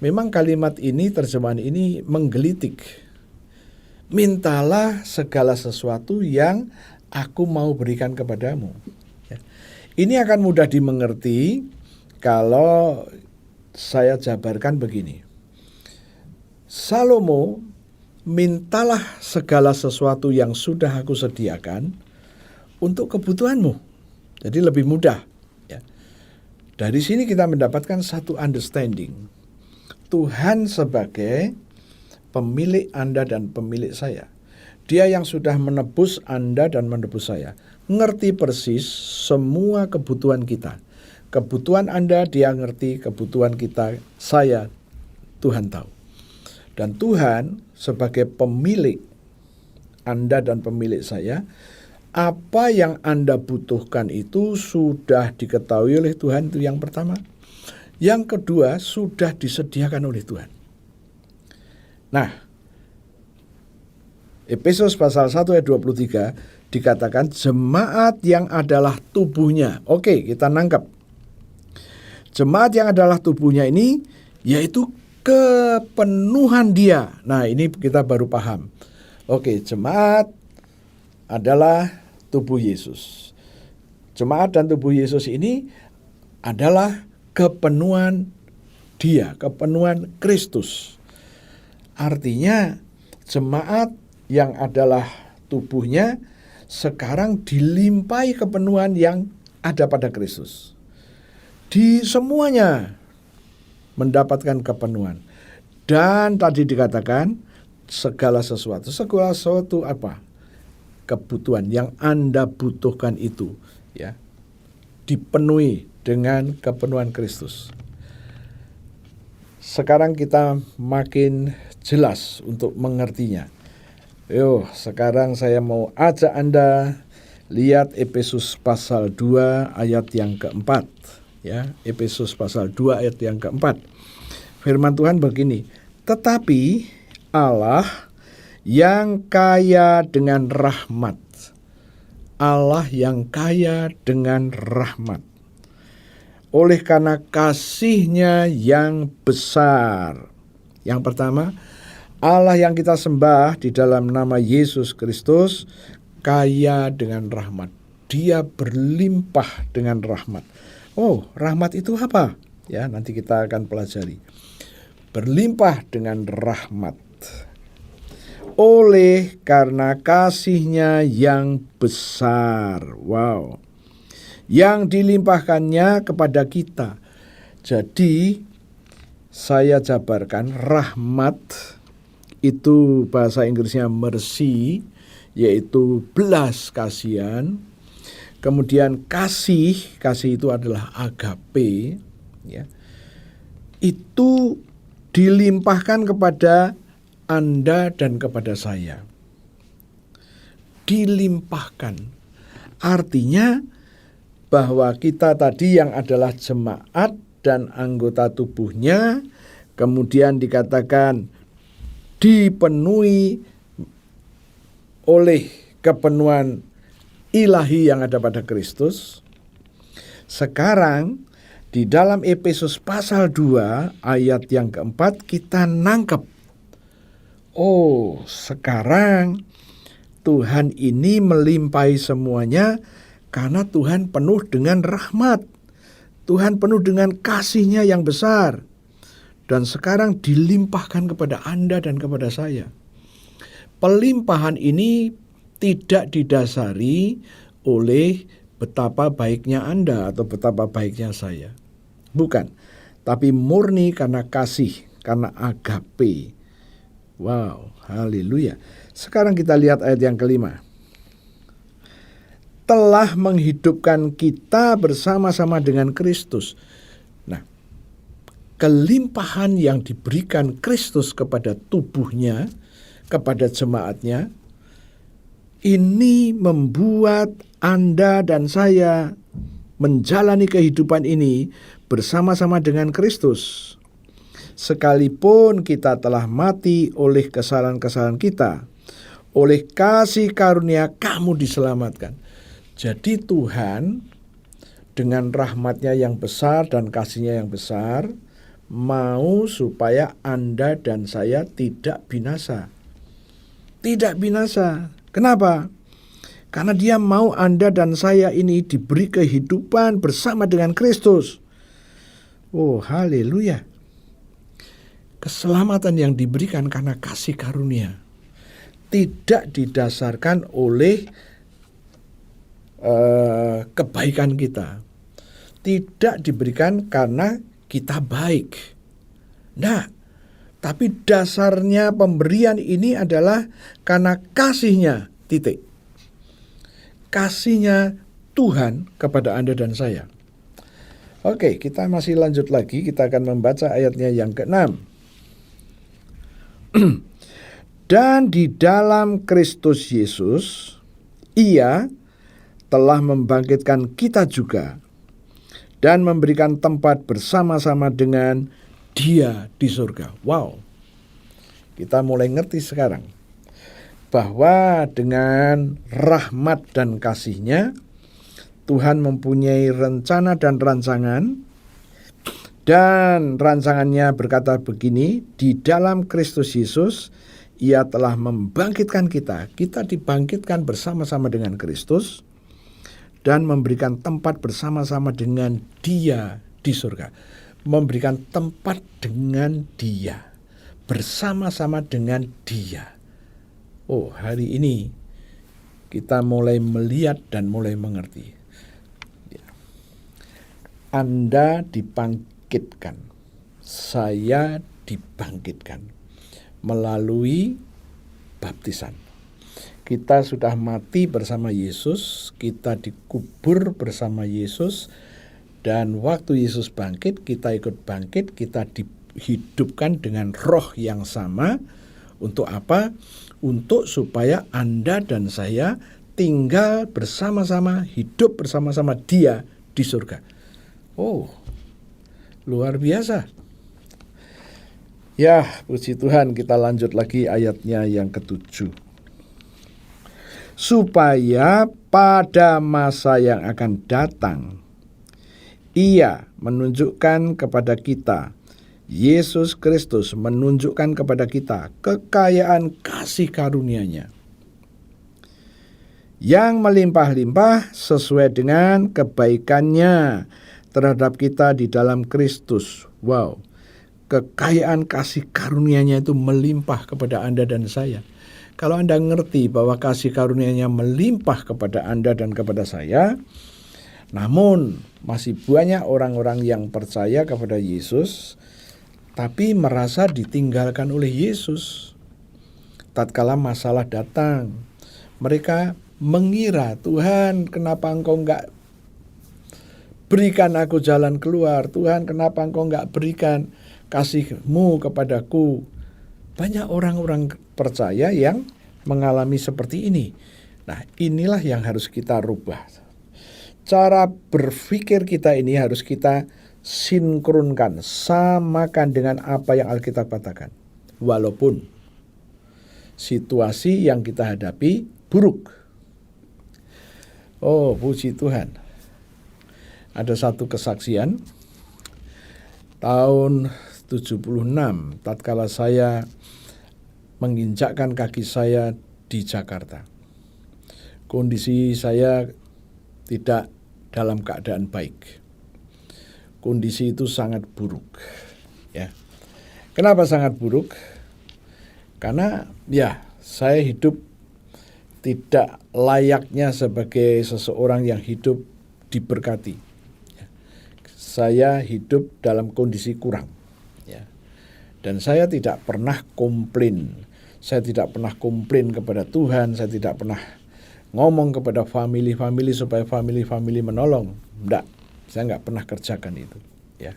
Memang kalimat ini, terjemahan ini menggelitik. Mintalah segala sesuatu yang aku mau berikan kepadamu. Ya. Ini akan mudah dimengerti kalau saya jabarkan begini. Salomo, mintalah segala sesuatu yang sudah aku sediakan untuk kebutuhanmu. Jadi lebih mudah. Ya. Dari sini kita mendapatkan satu understanding. Tuhan sebagai pemilik Anda dan pemilik saya. Dia yang sudah menebus Anda dan menebus saya. Ngerti persis semua kebutuhan kita. Kebutuhan Anda dia ngerti, kebutuhan kita, saya, Tuhan tahu. Dan Tuhan sebagai pemilik Anda dan pemilik saya, apa yang Anda butuhkan itu sudah diketahui oleh Tuhan, itu yang pertama. Yang kedua, sudah disediakan oleh Tuhan. Nah, Efesus pasal 1 ayat 23 dikatakan jemaat yang adalah tubuhnya. Oke, kita nangkap. Jemaat yang adalah tubuhnya ini yaitu kepenuhan dia. Nah, ini kita baru paham. Oke, jemaat adalah tubuh Yesus. Jemaat dan tubuh Yesus ini adalah kepenuhan dia, kepenuhan Kristus. Artinya jemaat yang adalah tubuhnya sekarang dilimpahi kepenuhan yang ada pada Kristus. Di semuanya mendapatkan kepenuhan. Dan tadi dikatakan segala sesuatu apa? Kebutuhan yang Anda butuhkan itu ya dipenuhi dengan kepenuhan Kristus. Sekarang kita makin jelas untuk mengertinya. Sekarang saya mau ajak Anda lihat Efesus pasal 2 ayat yang keempat. Ya, Efesus pasal 2 ayat yang keempat. Firman Tuhan begini, tetapi Allah yang kaya dengan rahmat. Allah yang kaya dengan rahmat. Oleh karena kasih-Nya yang besar. Yang pertama, Allah yang kita sembah di dalam nama Yesus Kristus kaya dengan rahmat. Dia berlimpah dengan rahmat. Oh, rahmat itu apa? Ya, nanti kita akan pelajari. Berlimpah dengan rahmat. Oleh karena kasih-Nya yang besar. Wow. Yang dilimpahkannya kepada kita. Jadi saya jabarkan rahmat itu bahasa Inggrisnya mercy, yaitu belas kasihan. Kemudian kasih itu adalah agape, ya. Itu dilimpahkan kepada Anda dan kepada saya. Dilimpahkan. Artinya bahwa kita tadi yang adalah jemaat dan anggota tubuhnya, kemudian dikatakan dipenuhi oleh kepenuhan ilahi yang ada pada Kristus. Sekarang di dalam Efesus pasal 2 ayat yang keempat kita nangkep. Oh, sekarang Tuhan ini melimpahi semuanya karena Tuhan penuh dengan rahmat. Tuhan penuh dengan kasih-Nya yang besar. Dan sekarang dilimpahkan kepada Anda dan kepada saya. Pelimpahan ini tidak didasari oleh betapa baiknya Anda atau betapa baiknya saya. Bukan. Tapi murni karena kasih, karena agape. Wow, haleluya. Sekarang kita lihat ayat yang kelima. Telah menghidupkan kita bersama-sama dengan Kristus. Nah, kelimpahan yang diberikan Kristus kepada tubuhnya, kepada jemaatnya, ini membuat Anda dan saya menjalani kehidupan ini bersama-sama dengan Kristus. Sekalipun kita telah mati oleh kesalahan-kesalahan kita, oleh kasih karunia kamu diselamatkan. Jadi Tuhan dengan rahmat-Nya yang besar dan kasih-Nya yang besar mau supaya Anda dan saya tidak binasa. Tidak binasa. Kenapa? Karena Dia mau Anda dan saya ini diberi kehidupan bersama dengan Kristus. Oh, haleluya. Keselamatan yang diberikan karena kasih karunia. Tidak didasarkan oleh kebaikan kita. Tidak diberikan karena kita baik. Nah, tapi dasarnya pemberian ini adalah karena kasih-Nya, titik. Kasih-Nya Tuhan kepada Anda dan saya. Oke, kita masih lanjut lagi. Kita akan membaca ayatnya yang ke-6. Dan di dalam Kristus Yesus, Ia telah membangkitkan kita juga dan memberikan tempat bersama-sama dengan Dia di surga. Wow, kita mulai ngerti sekarang bahwa dengan rahmat dan kasih-Nya Tuhan mempunyai rencana dan rancangan. Dan rancangannya berkata begini, di dalam Kristus Yesus Ia telah membangkitkan kita. Kita dibangkitkan bersama-sama dengan Kristus dan memberikan tempat bersama-sama dengan Dia di surga. Memberikan tempat dengan Dia, bersama-sama dengan Dia. Oh, hari ini kita mulai melihat dan mulai mengerti. Anda dibangkitkan, saya dibangkitkan melalui baptisan. Kita sudah mati bersama Yesus, kita dikubur bersama Yesus, dan waktu Yesus bangkit, kita ikut bangkit, kita dihidupkan dengan roh yang sama. Untuk apa? Untuk supaya Anda dan saya tinggal bersama-sama, hidup bersama-sama Dia di surga. Oh, luar biasa. Ya, puji Tuhan, kita lanjut lagi ayatnya yang ke-7. Supaya pada masa yang akan datang, Ia menunjukkan kepada kita, Yesus Kristus menunjukkan kepada kita kekayaan kasih karunia-Nya yang melimpah-limpah sesuai dengan kebaikan-Nya terhadap kita di dalam Kristus. Wow, kekayaan kasih karunia-Nya itu melimpah kepada Anda dan saya. Kalau Anda ngerti bahwa kasih karunia-Nya melimpah kepada Anda dan kepada saya, namun masih banyak orang-orang yang percaya kepada Yesus, tapi merasa ditinggalkan oleh Yesus. Tatkala masalah datang, mereka mengira, Tuhan, kenapa Engkau enggak berikan aku jalan keluar? Tuhan, kenapa Engkau enggak berikan kasih-Mu kepadaku? Banyak orang-orang percaya yang mengalami seperti ini. Nah, inilah yang harus kita rubah. Cara berpikir kita ini harus kita sinkronkan, samakan dengan apa yang Alkitab katakan. Walaupun situasi yang kita hadapi buruk. Oh, puji Tuhan. Ada satu kesaksian tahun 76 tatkala saya menginjakkan kaki saya di Jakarta. Kondisi saya tidak dalam keadaan baik. kondisi itu sangat buruk. Ya. Kenapa sangat buruk? Karena ya saya hidup tidak layaknya sebagai seseorang yang hidup diberkati. Saya hidup dalam kondisi kurang. Ya. Dan saya tidak pernah komplain. Saya tidak pernah komplain kepada Tuhan. Saya tidak pernah ngomong kepada family supaya family menolong. Enggak, saya nggak pernah kerjakan itu. Ya.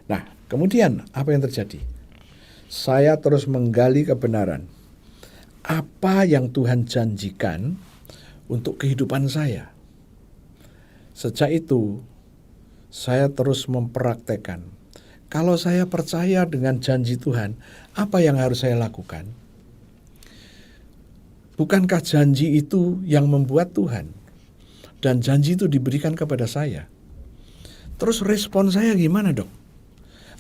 Nah, kemudian apa yang terjadi? Saya terus menggali kebenaran. Apa yang Tuhan janjikan untuk kehidupan saya? Sejak itu, saya terus mempraktekkan. Kalau saya percaya dengan janji Tuhan, apa yang harus saya lakukan? Bukankah janji itu yang membuat Tuhan? Dan janji itu diberikan kepada saya. Terus respon saya gimana, Dok?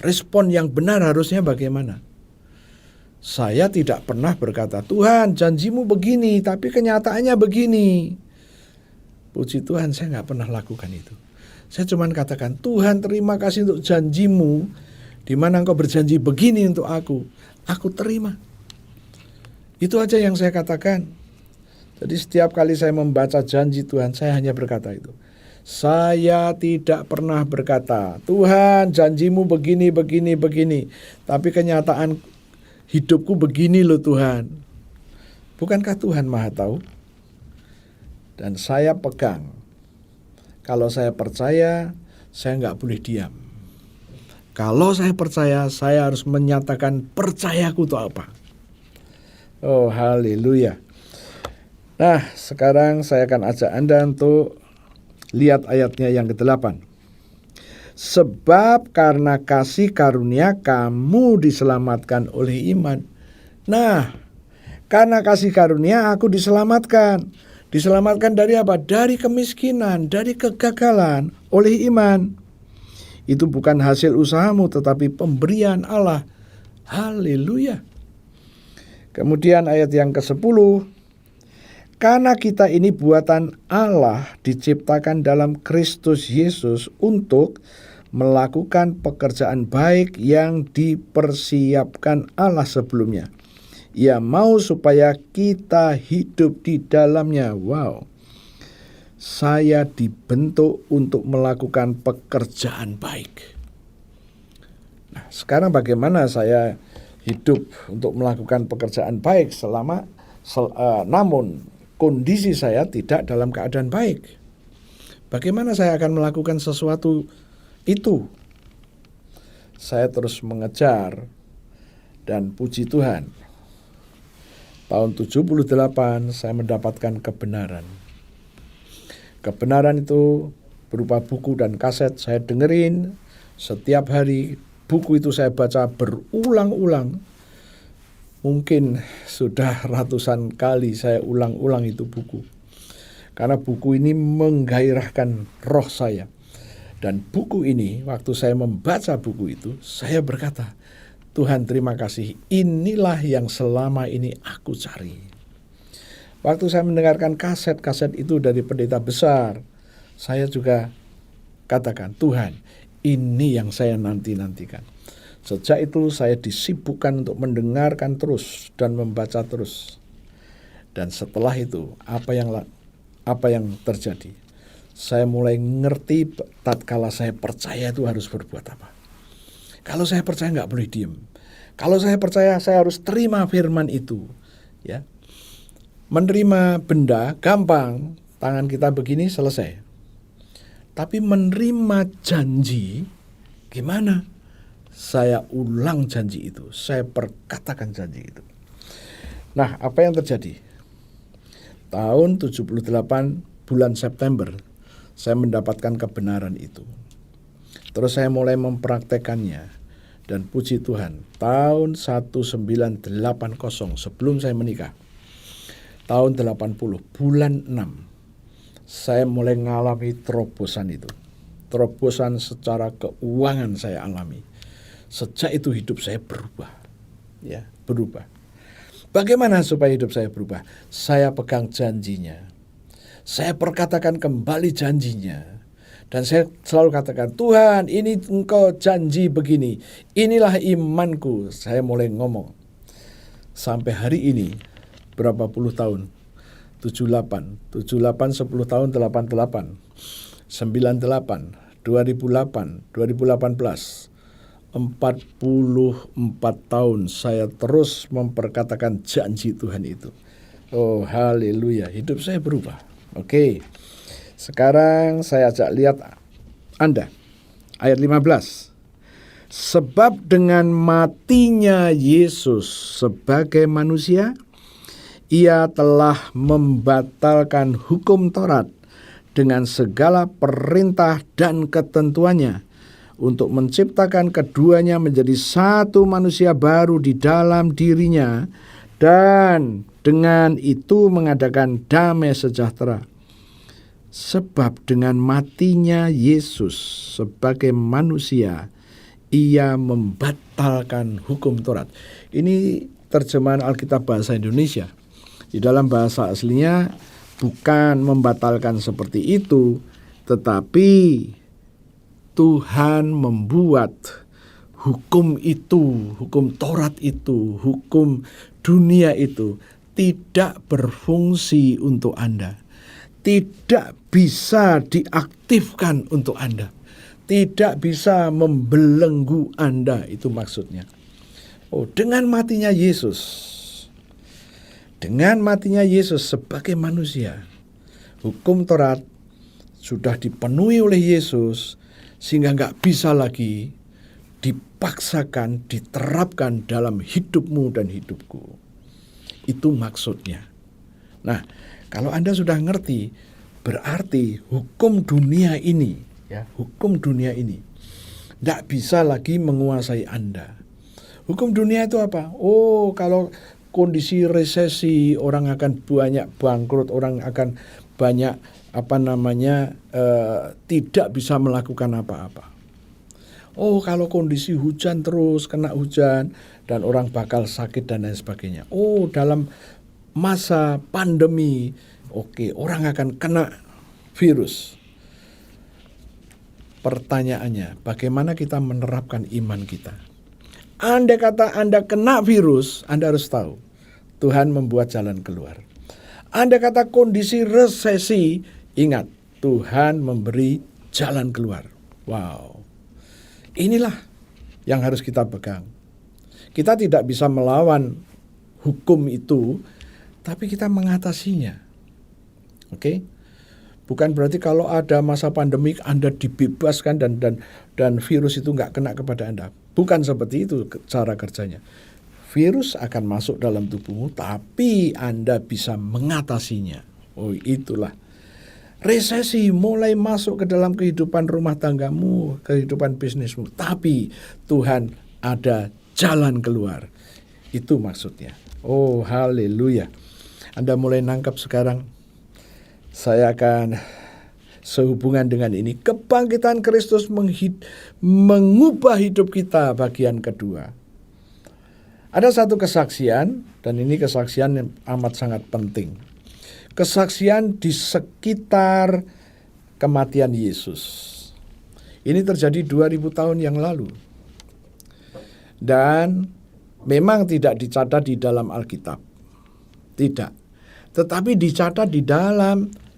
Respon yang benar harusnya bagaimana? Saya tidak pernah berkata, Tuhan janjimu begini, tapi kenyataannya begini. Puji Tuhan, saya nggak pernah lakukan itu. Saya cuma katakan, Tuhan terima kasih untuk janjimu, di mana engkau berjanji begini untuk aku terima. Itu aja yang saya katakan. Jadi setiap kali saya membaca janji Tuhan, saya hanya berkata itu. Saya tidak pernah berkata, Tuhan janjimu begini. Tapi kenyataan hidupku begini loh Tuhan. Bukankah Tuhan Maha Tahu? Dan saya pegang. Kalau saya percaya, saya nggak boleh diam. Kalau saya percaya, saya harus menyatakan percayaku itu apa. Oh haleluya. Nah sekarang saya akan ajak Anda untuk lihat ayatnya yang ke-8. Sebab karena kasih karunia kamu diselamatkan oleh iman. Nah, karena kasih karunia aku diselamatkan. Diselamatkan dari apa? Dari kemiskinan, dari kegagalan oleh iman. Itu bukan hasil usahamu tetapi pemberian Allah. Haleluya. Kemudian ayat yang ke-10. Karena kita ini buatan Allah diciptakan dalam Kristus Yesus untuk melakukan pekerjaan baik yang dipersiapkan Allah sebelumnya. Ia mau supaya kita hidup di dalamnya. Wow. Saya dibentuk untuk melakukan pekerjaan baik. Nah, sekarang bagaimana saya hidup untuk melakukan pekerjaan baik namun kondisi saya tidak dalam keadaan baik. Bagaimana saya akan melakukan sesuatu itu? Saya terus mengejar dan puji Tuhan. Tahun 78 saya mendapatkan kebenaran. Kebenaran itu berupa buku dan kaset saya dengerin setiap hari. Buku itu saya baca berulang-ulang. Mungkin sudah ratusan kali saya ulang-ulang itu buku. Karena buku ini menggairahkan roh saya. Dan buku ini, waktu saya membaca buku itu, saya berkata, Tuhan terima kasih, inilah yang selama ini aku cari. Waktu saya mendengarkan kaset-kaset itu dari pendeta besar, saya juga katakan, Tuhan, ini yang saya nanti-nantikan. Sejak itu saya disibukkan untuk mendengarkan terus dan membaca terus. Dan setelah itu apa yang terjadi? Saya mulai ngerti tatkala saya percaya itu harus berbuat apa. Kalau saya percaya nggak boleh diem. Kalau saya percaya saya harus terima firman itu. Ya, menerima benda gampang, tangan kita begini selesai. Tapi menerima janji gimana? Saya ulang janji itu. Saya perkatakan janji itu. Nah, apa yang terjadi? Tahun 78 bulan September, saya mendapatkan kebenaran itu. Terus saya mulai mempraktekannya. Dan puji Tuhan, tahun 1980 sebelum saya menikah, tahun 80, bulan 6, saya mulai mengalami terobosan itu. Terobosan secara keuangan saya alami. Sejak itu hidup saya berubah. Ya, berubah. Bagaimana supaya hidup saya berubah? Saya pegang janjinya. Saya perkatakan kembali janjinya. Dan saya selalu katakan, Tuhan ini Engkau janji begini, inilah imanku. Saya mulai ngomong. Sampai hari ini, berapa puluh tahun? 78, 10 tahun, 88, 98, 2008, 2018, 44 tahun saya terus memperkatakan janji Tuhan itu. Oh haleluya, hidup saya berubah. Oke. Sekarang saya ajak lihat Anda, ayat 15. Sebab dengan matinya Yesus sebagai manusia, Ia telah membatalkan hukum Taurat dengan segala perintah dan ketentuannya untuk menciptakan keduanya menjadi satu manusia baru di dalam dirinya dan dengan itu mengadakan damai sejahtera. Sebab dengan matinya Yesus sebagai manusia, Ia membatalkan hukum Taurat. Ini terjemahan Alkitab bahasa Indonesia. Di dalam bahasa aslinya bukan membatalkan seperti itu, tetapi Tuhan membuat hukum itu, hukum Taurat itu, hukum dunia itu tidak berfungsi untuk Anda. Tidak bisa diaktifkan untuk Anda. Tidak bisa membelenggu Anda, itu maksudnya. Oh, dengan matinya Yesus. Dengan matinya Yesus sebagai manusia, hukum Taurat sudah dipenuhi oleh Yesus sehingga nggak bisa lagi dipaksakan, diterapkan dalam hidupmu dan hidupku. Itu maksudnya. Nah, kalau Anda sudah ngerti, berarti hukum dunia ini, ya, hukum dunia ini tidak bisa lagi menguasai Anda. Hukum dunia itu apa? Oh, kalau kondisi resesi, orang akan banyak bangkrut, orang akan banyak tidak bisa melakukan apa-apa. Oh, kalau kondisi hujan terus, kena hujan, dan orang bakal sakit dan lain sebagainya. Oh, dalam masa pandemi, oke, orang akan kena virus. Pertanyaannya, bagaimana kita menerapkan iman kita? Andai kata Anda kena virus, Anda harus tahu, Tuhan membuat jalan keluar. Andai kata kondisi resesi, ingat, Tuhan memberi jalan keluar. Wow. Inilah yang harus kita pegang. Kita tidak bisa melawan hukum itu, tapi kita mengatasinya. Oke? Bukan berarti kalau ada masa pandemik Anda dibebaskan dan virus itu nggak kena kepada Anda. Bukan seperti itu cara kerjanya. Virus akan masuk dalam tubuhmu, tapi Anda bisa mengatasinya. Oh, itulah. Resesi mulai masuk ke dalam kehidupan rumah tanggamu, kehidupan bisnismu. Tapi Tuhan ada jalan keluar. Itu maksudnya. Oh, haleluya. Anda mulai nangkap sekarang. Saya akan sehubungan dengan ini. Kebangkitan Kristus mengubah hidup kita, bagian kedua. Ada satu kesaksian, dan ini kesaksian yang amat sangat penting. Kesaksian di sekitar kematian Yesus. Ini terjadi 2000 tahun yang lalu. Dan memang tidak dicatat di dalam Alkitab. Tidak. Tetapi dicatat di dalam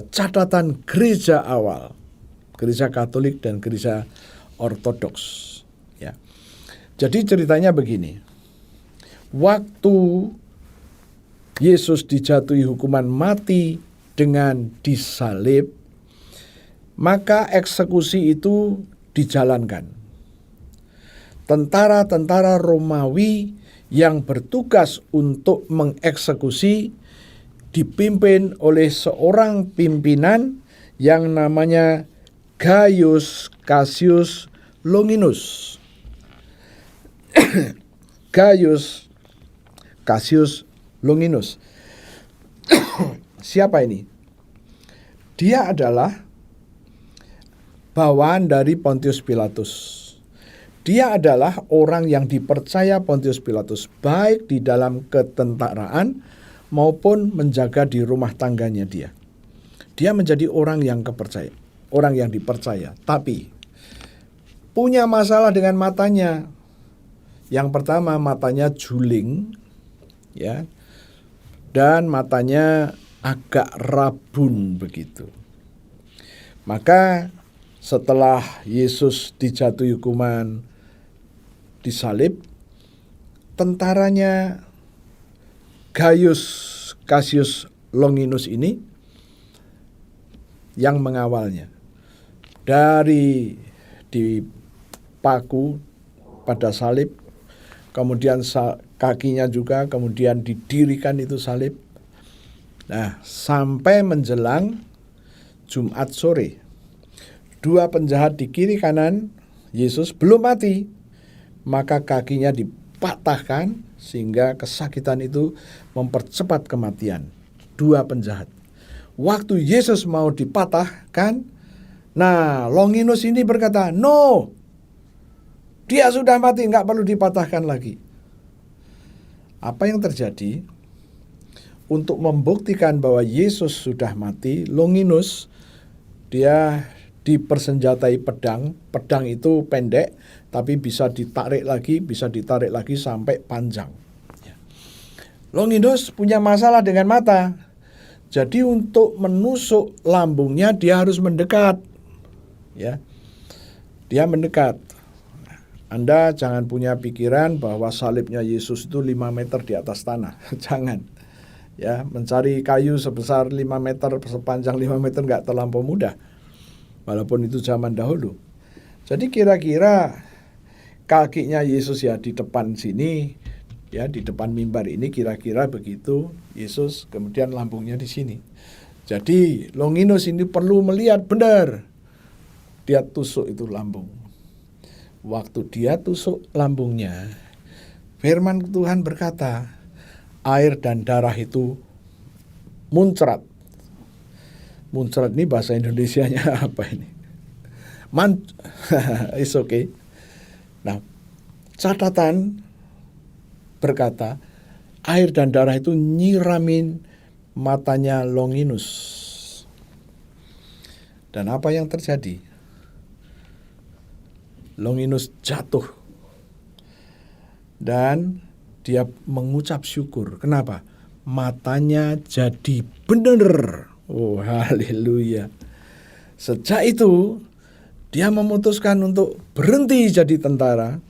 catatan gereja awal. Gereja Katolik dan gereja Ortodoks. Ya. Jadi ceritanya begini. Waktu Yesus dijatuhi hukuman mati dengan disalib, maka eksekusi itu dijalankan. Tentara-tentara Romawi yang bertugas untuk mengeksekusi dipimpin oleh seorang pimpinan yang namanya Gaius Cassius Longinus. Gaius Cassius Longinus. Siapa ini? Dia adalah bawahan dari Pontius Pilatus. Dia adalah orang yang dipercaya Pontius Pilatus, baik di dalam ketentaraan maupun menjaga di rumah tangganya dia. Dia menjadi orang yang orang yang dipercaya, tapi punya masalah dengan matanya. Yang pertama, matanya juling, ya, dan matanya agak rabun begitu. Maka setelah Yesus dijatuhi hukuman disalib, tentaranya Gaius Cassius Longinus ini yang mengawalnya. Dari dipaku pada salib, kemudian kakinya juga, kemudian didirikan itu salib. Nah, sampai menjelang Jumat sore, dua penjahat di kiri kanan Yesus belum mati, maka kakinya dipatahkan sehingga kesakitan itu mempercepat kematian. Dua penjahat. Waktu Yesus mau dipatahkan, nah Longinus ini berkata, no, dia sudah mati, nggak perlu dipatahkan lagi. Apa yang terjadi? Untuk membuktikan bahwa Yesus sudah mati, Longinus dia dipersenjatai pedang. Pedang itu pendek, tapi bisa ditarik lagi sampai panjang. Longinus punya masalah dengan mata. Jadi untuk menusuk lambungnya dia harus mendekat. Ya. Dia mendekat. Anda jangan punya pikiran bahwa salibnya Yesus itu 5 meter di atas tanah. Jangan. Ya, mencari kayu sebesar 5 meter, sepanjang 5 meter nggak terlampau mudah. Walaupun itu zaman dahulu. Jadi kira-kira kakinya Yesus ya di depan sini, ya di depan mimbar ini kira-kira begitu Yesus, kemudian lambungnya di sini. Jadi Longinus ini perlu melihat benar. Dia tusuk itu lambung. Waktu dia tusuk lambungnya, firman Tuhan berkata, air dan darah itu muncrat. Muncrat ini bahasa Indonesianya apa ini? It's okay. Nah, catatan berkata, air dan darah itu nyiramin matanya Longinus. Dan apa yang terjadi? Longinus jatuh. Dan dia mengucap syukur. Kenapa? Matanya jadi benar. Oh, haleluya. Sejak itu, dia memutuskan untuk berhenti jadi tentara.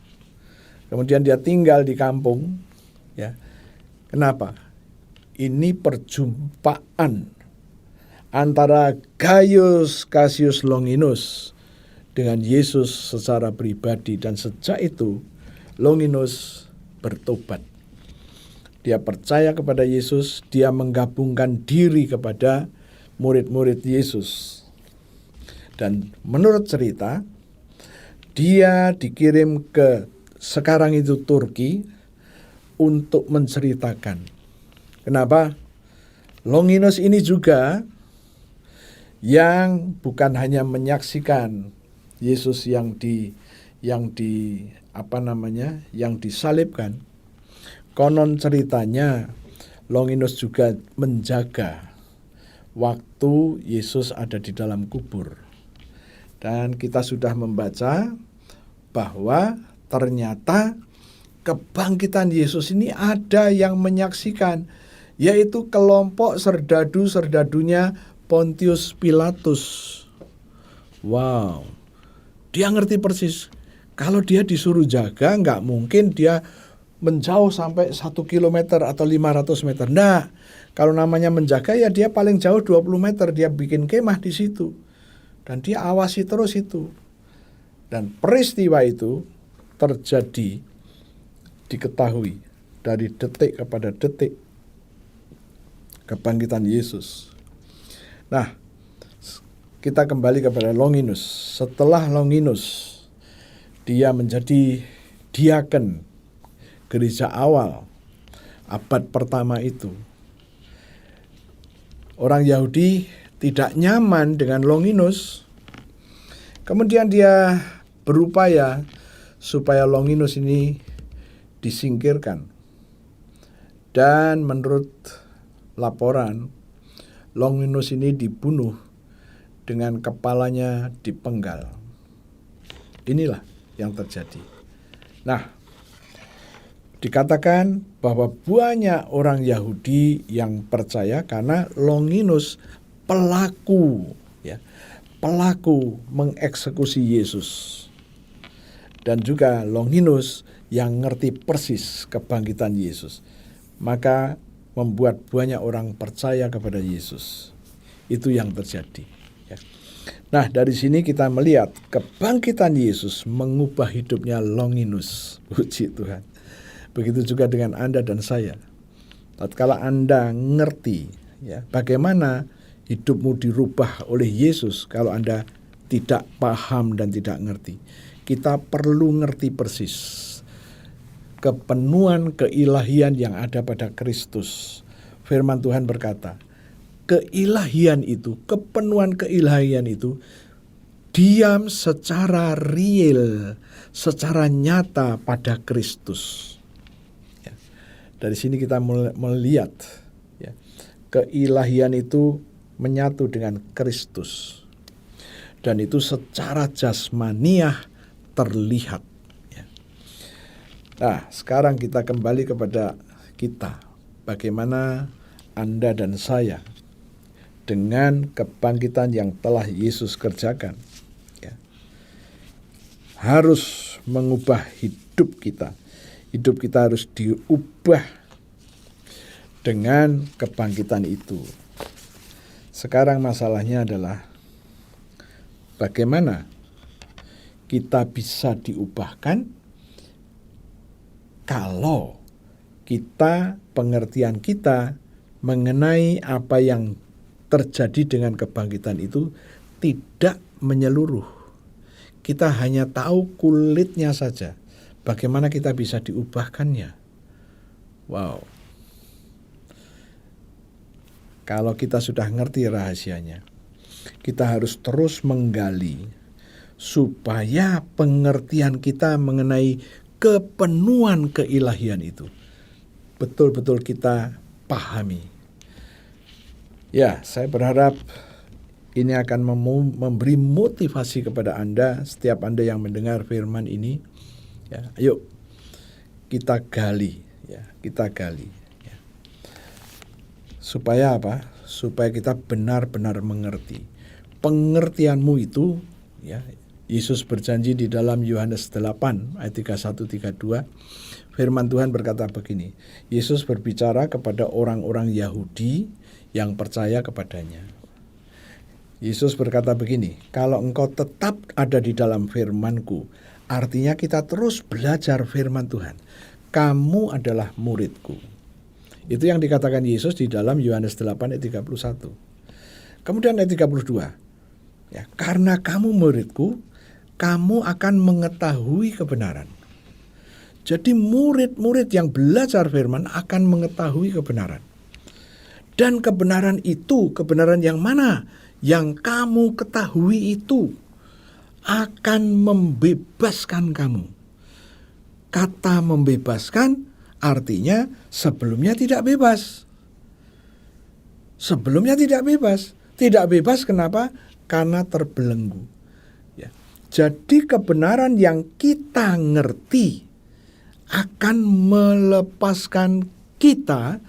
Kemudian dia tinggal di kampung. Ya. Kenapa? Ini perjumpaan antara Gaius Cassius Longinus dengan Yesus secara pribadi. Dan sejak itu, Longinus bertobat. Dia percaya kepada Yesus, dia menggabungkan diri kepada murid-murid Yesus. Dan menurut cerita, dia dikirim ke sekarang itu Turki untuk menceritakan. Kenapa? Longinus ini juga yang bukan hanya menyaksikan Yesus yang disalibkan. Konon ceritanya Longinus juga menjaga waktu Yesus ada di dalam kubur. Dan kita sudah membaca bahwa ternyata kebangkitan Yesus ini ada yang menyaksikan, yaitu kelompok serdadu-serdadunya Pontius Pilatus. Wow, dia ngerti persis. Kalau dia disuruh jaga, nggak mungkin dia menjauh sampai 1 kilometer atau 500 meter. Nah, kalau namanya menjaga ya dia paling jauh 20 meter. Dia bikin kemah di situ. Dan dia awasi terus itu. Dan peristiwa itu terjadi, diketahui dari detik kepada detik kebangkitan Yesus. Nah, kita kembali kepada Longinus. Setelah Longinus, dia menjadi diaken gereja awal abad pertama itu. Orang Yahudi tidak nyaman dengan Longinus. Kemudian dia berupaya supaya Longinus ini disingkirkan. Dan menurut laporan, Longinus ini dibunuh dengan kepalanya dipenggal. Inilah yang terjadi. Nah, dikatakan bahwa banyak orang Yahudi yang percaya karena Longinus pelaku mengeksekusi Yesus. Dan juga Longinus yang ngerti persis kebangkitan Yesus. Maka membuat banyak orang percaya kepada Yesus. Itu yang terjadi. Nah, dari sini kita melihat kebangkitan Yesus mengubah hidupnya Longinus. Puji Tuhan. Begitu juga dengan Anda dan saya. Tatkala Anda ngerti bagaimana hidupmu dirubah oleh Yesus, kalau Anda tidak paham dan tidak ngerti. Kita perlu ngerti persis kepenuhan keilahian yang ada pada Kristus. Firman Tuhan berkata, keilahian itu, kepenuhan keilahian itu diam secara real, secara nyata pada Kristus. Dari sini kita melihat keilahian itu menyatu dengan Kristus. Dan itu secara jasmaniah terlihat. Nah, sekarang kita kembali kepada kita. Bagaimana Anda dan saya dengan kebangkitan yang telah Yesus kerjakan. Harus mengubah hidup kita. Hidup kita harus diubah dengan kebangkitan itu. Sekarang masalahnya adalah bagaimana kita bisa diubahkan kalau pengertian kita mengenai apa yang terjadi dengan kebangkitan itu tidak menyeluruh. Kita hanya tahu kulitnya saja. Bagaimana kita bisa diubahkannya? Wow. Kalau kita sudah ngerti rahasianya, kita harus terus menggali supaya pengertian kita mengenai kepenuhan keilahian itu betul-betul kita pahami. Ya, saya berharap ini akan memberi motivasi kepada Anda, setiap Anda yang mendengar firman ini. Ya, ayo kita gali, kita gali. Supaya apa? Supaya kita benar-benar mengerti. Pengertianmu itu, Yesus berjanji di dalam Yohanes 8 ayat 31-32, firman Tuhan berkata begini, Yesus berbicara kepada orang-orang Yahudi yang percaya kepadanya. Yesus berkata begini, kalau engkau tetap ada di dalam firman-Ku, artinya kita terus belajar firman Tuhan. Kamu adalah murid-Ku. Itu yang dikatakan Yesus di dalam Yohanes 8 ayat 31. Kemudian ayat 32. Karena kamu murid-Ku, kamu akan mengetahui kebenaran. Jadi murid-murid yang belajar firman akan mengetahui kebenaran. Dan kebenaran itu, kebenaran yang mana? Yang kamu ketahui itu akan membebaskan kamu. Kata membebaskan artinya sebelumnya tidak bebas. Sebelumnya tidak bebas. Tidak bebas kenapa? Karena terbelenggu. Jadi kebenaran yang kita ngerti akan melepaskan kita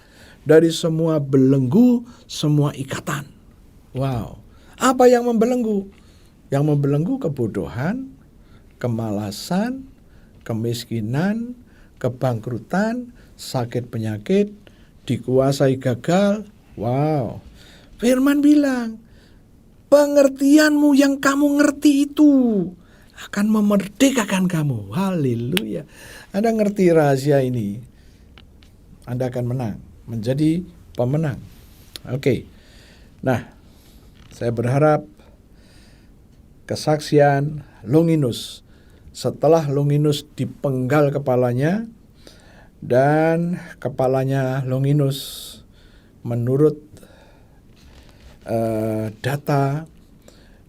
dari semua belenggu, semua ikatan. Wow. Apa yang membelenggu? Yang membelenggu kebodohan, kemalasan, kemiskinan, kebangkrutan, sakit penyakit, dikuasai gagal. Wow. Firman bilang, pengertianmu yang kamu ngerti itu akan memerdekakan kamu. Haleluya. Anda ngerti rahasia ini, Anda akan menang, menjadi pemenang. Oke. Nah, saya berharap kesaksian Longinus, setelah Longinus dipenggal kepalanya, dan kepalanya Longinus menurut data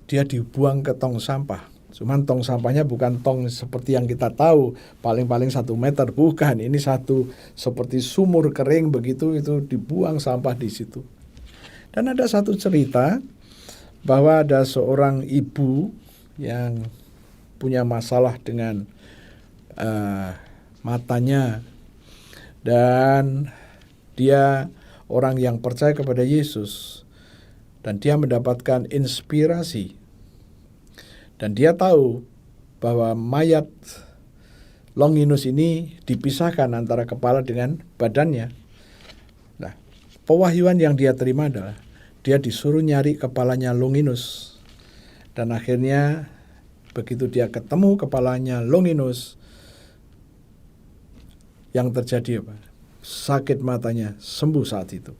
dia dibuang ke tong sampah. Cuman tong sampahnya bukan tong seperti yang kita tahu, paling-paling 1 meter, bukan. Ini satu seperti sumur kering begitu, itu dibuang sampah di situ. Dan ada satu cerita bahwa ada seorang ibu yang punya masalah dengan matanya, dan dia orang yang percaya kepada Yesus, dan dia mendapatkan inspirasi, dan dia tahu bahwa mayat Longinus ini dipisahkan antara kepala dengan badannya. Nah, pewahyuan yang dia terima adalah dia disuruh nyari kepalanya Longinus, dan akhirnya begitu dia ketemu kepalanya Longinus, yang terjadi apa? Sakit matanya sembuh saat itu.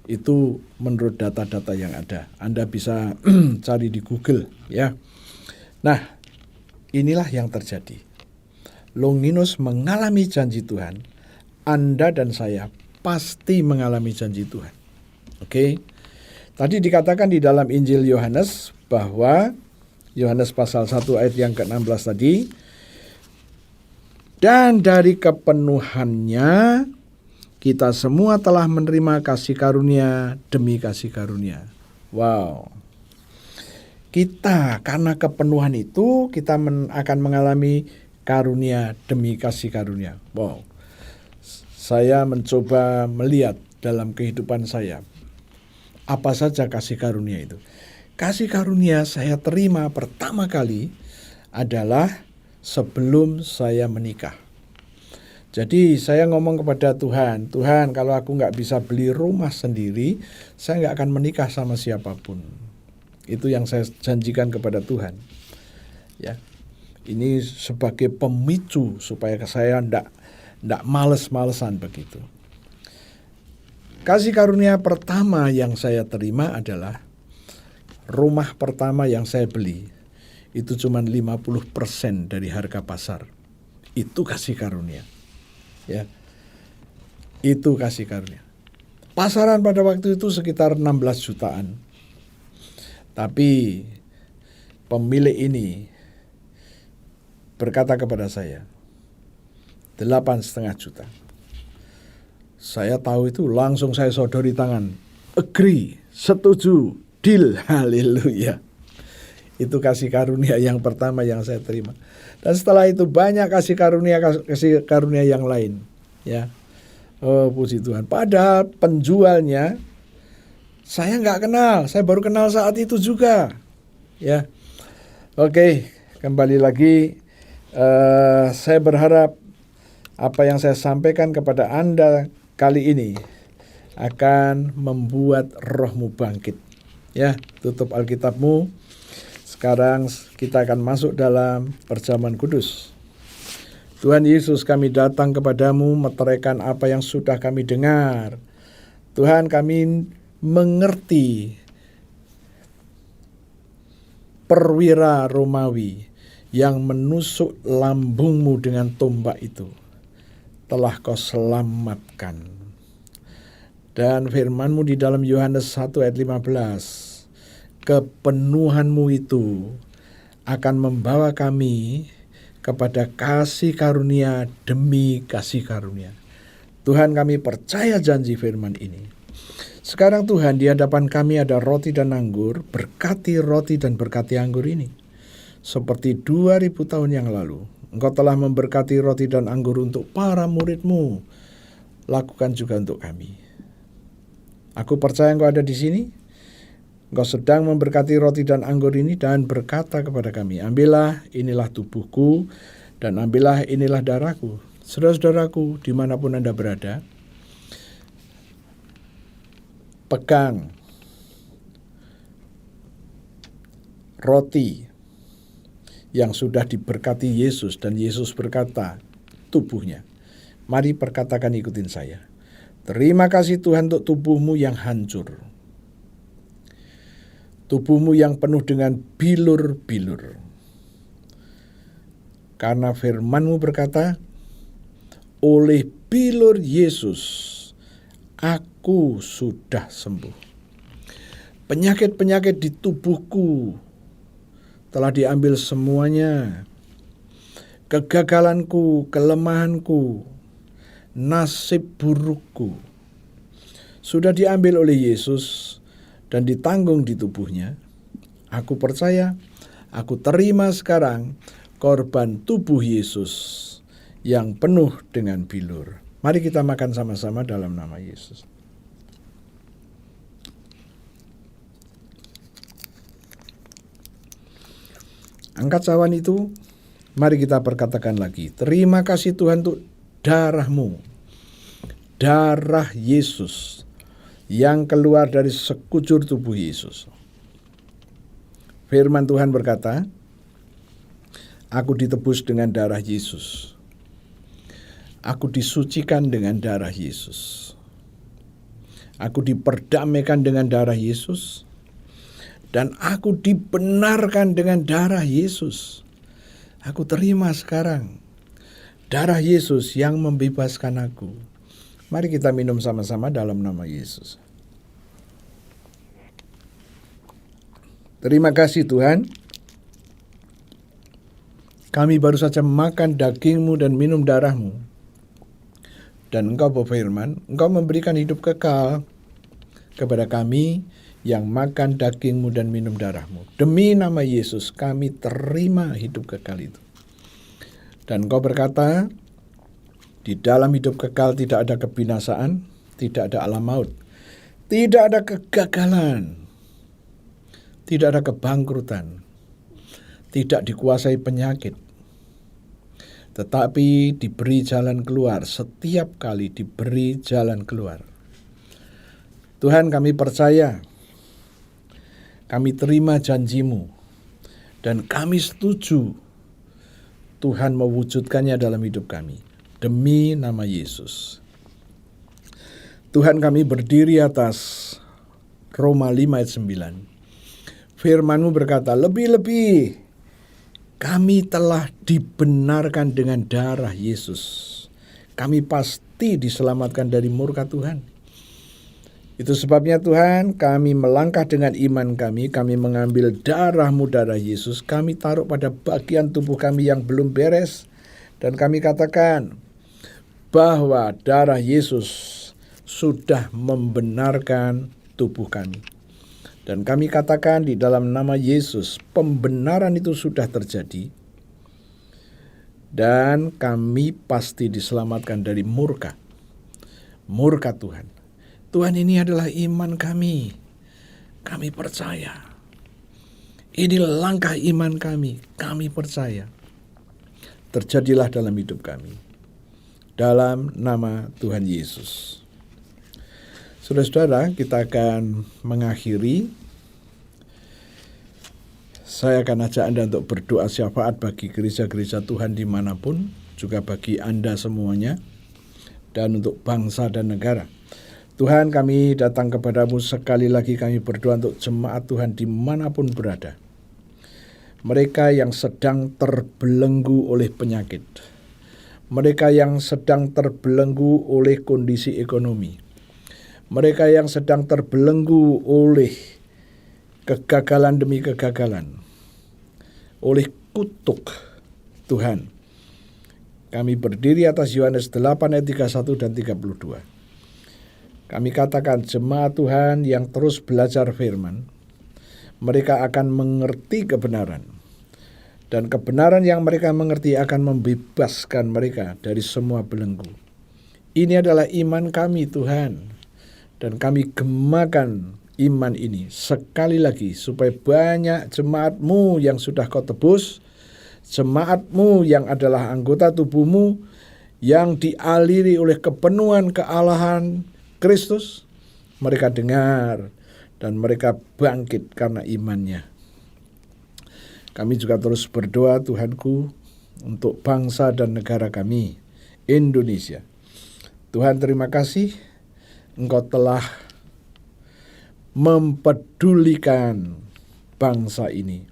Itu menurut data-data yang ada. Anda bisa cari di Google, ya. Nah, inilah yang terjadi. Longinus mengalami janji Tuhan. Anda dan saya pasti mengalami janji Tuhan. Oke. Tadi dikatakan di dalam Injil Yohanes bahwa Yohanes pasal 1 ayat yang ke-16 tadi, dan dari kepenuhannya kita semua telah menerima kasih karunia demi kasih karunia. Wow. Kita karena kepenuhan itu kita akan mengalami karunia demi kasih karunia. Wow. Saya mencoba melihat dalam kehidupan saya apa saja kasih karunia itu. Kasih karunia saya terima pertama kali adalah sebelum saya menikah. Jadi saya ngomong kepada Tuhan, Tuhan kalau aku nggak bisa beli rumah sendiri, saya nggak akan menikah sama siapapun. Itu yang saya janjikan kepada Tuhan. Ya, ini sebagai pemicu supaya saya ndak males-malesan begitu. Kasih karunia pertama yang saya terima adalah rumah pertama yang saya beli. Itu cuma 50% dari harga pasar. Itu kasih karunia. Ya. Itu kasih karunia. Pasaran pada waktu itu sekitar 16 jutaan. Tapi pemilik ini berkata kepada saya, 8,5 juta. Saya tahu itu, langsung saya sodori tangan. Agree, setuju, deal, haleluya. Itu kasih karunia yang pertama yang saya terima. Dan setelah itu banyak kasih karunia yang lain. Ya, oh puji Tuhan. Padahal penjualnya saya nggak kenal, saya baru kenal saat itu juga. Ya, oke, kembali lagi. Saya berharap apa yang saya sampaikan kepada Anda kali ini akan membuat rohmu bangkit. Ya, tutup Alkitabmu. Sekarang kita akan masuk dalam perjamuan kudus. Tuhan Yesus, kami datang kepadamu meteraikan apa yang sudah kami dengar. Tuhan, kami mengerti perwira Romawi yang menusuk lambungmu dengan tombak itu telah kau selamatkan. Dan firman-Mu di dalam Yohanes 1 ayat 15, kepenuhan-Mu itu akan membawa kami kepada kasih karunia demi kasih karunia. Tuhan, kami percaya janji firman ini. Sekarang Tuhan, di hadapan kami ada roti dan anggur, berkati roti dan berkati anggur ini. Seperti 2000 tahun yang lalu, Engkau telah memberkati roti dan anggur untuk para murid-Mu. Lakukan juga untuk kami. Aku percaya Engkau ada di sini. Engkau sedang memberkati roti dan anggur ini dan berkata kepada kami, ambillah, inilah tubuhku, dan ambillah, inilah darahku. Saudara-saudaraku, dimanapun Anda berada, pegang roti yang sudah diberkati Yesus, dan Yesus berkata, tubuhnya. Mari perkatakan, ikutin saya. Terima kasih Tuhan untuk tubuhmu yang hancur. Tubuhmu yang penuh dengan bilur-bilur. Karena firman-Mu berkata, oleh bilur Yesus, aku sudah sembuh. Penyakit-penyakit di tubuhku telah diambil semuanya. Kegagalanku, kelemahanku, nasib burukku sudah diambil oleh Yesus dan ditanggung di tubuhnya. Aku percaya, aku terima sekarang korban tubuh Yesus yang penuh dengan bilur. Mari kita makan sama-sama dalam nama Yesus. Angkat cawan itu, mari kita perkatakan lagi. Terima kasih Tuhan untuk darah-Mu, darah Yesus yang keluar dari sekujur tubuh Yesus. Firman Tuhan berkata, aku ditebus dengan darah Yesus. Aku disucikan dengan darah Yesus. Aku diperdamaikan dengan darah Yesus. Dan aku dibenarkan dengan darah Yesus. Aku terima sekarang darah Yesus yang membebaskan aku. Mari kita minum sama-sama dalam nama Yesus. Terima kasih Tuhan. Kami baru saja makan daging-Mu dan minum darah-Mu. Dan Engkau berfirman, Engkau memberikan hidup kekal kepada kami yang makan daging-Mu dan minum darah-Mu. Demi nama Yesus kami terima hidup kekal itu. Dan Engkau berkata, di dalam hidup kekal tidak ada kebinasaan, tidak ada alam maut, tidak ada kegagalan, tidak ada kebangkrutan, tidak dikuasai penyakit, tetapi diberi jalan keluar, setiap kali diberi jalan keluar. Tuhan, kami percaya, kami terima janji-Mu, dan kami setuju Tuhan mewujudkannya dalam hidup kami. Demi nama Yesus. Tuhan, kami berdiri atas Roma 5 ayat 9. Firman-Mu berkata, lebih-lebih kami telah dibenarkan dengan darah Yesus. Kami pasti diselamatkan dari murka Tuhan. Itu sebabnya Tuhan, kami melangkah dengan iman kami mengambil darah-Mu, darah Yesus, kami taruh pada bagian tubuh kami yang belum beres, dan kami katakan bahwa darah Yesus sudah membenarkan tubuh kami. Dan kami katakan di dalam nama Yesus, pembenaran itu sudah terjadi, dan kami pasti diselamatkan dari murka Tuhan. Tuhan, ini adalah iman kami. Kami percaya. Ini langkah iman kami. Kami percaya. Terjadilah dalam hidup kami. Dalam nama Tuhan Yesus. Saudara-saudara, kita akan mengakhiri. Saya akan ajak Anda untuk berdoa syafaat bagi gereja-gereja Tuhan dimanapun, juga bagi Anda semuanya, dan untuk bangsa dan negara. Tuhan, kami datang kepadamu sekali lagi, kami berdoa untuk jemaat Tuhan dimanapun berada. Mereka yang sedang terbelenggu oleh penyakit. Mereka yang sedang terbelenggu oleh kondisi ekonomi. Mereka yang sedang terbelenggu oleh kegagalan demi kegagalan. Oleh kutuk Tuhan. Kami berdiri atas Yohanes 8 ayat 31 dan 32. Kami katakan jemaat Tuhan yang terus belajar firman, mereka akan mengerti kebenaran. Dan kebenaran yang mereka mengerti akan membebaskan mereka dari semua belenggu. Ini adalah iman kami Tuhan. Dan kami gemakan iman ini sekali lagi supaya banyak jemaat-Mu yang sudah Kau tebus, jemaat-Mu yang adalah anggota tubuh-Mu yang dialiri oleh kepenuhan kealahan Kristus, mereka dengar dan mereka bangkit karena imannya. Kami juga terus berdoa Tuhanku untuk bangsa dan negara kami, Indonesia. Tuhan, terima kasih Engkau telah mempedulikan bangsa ini.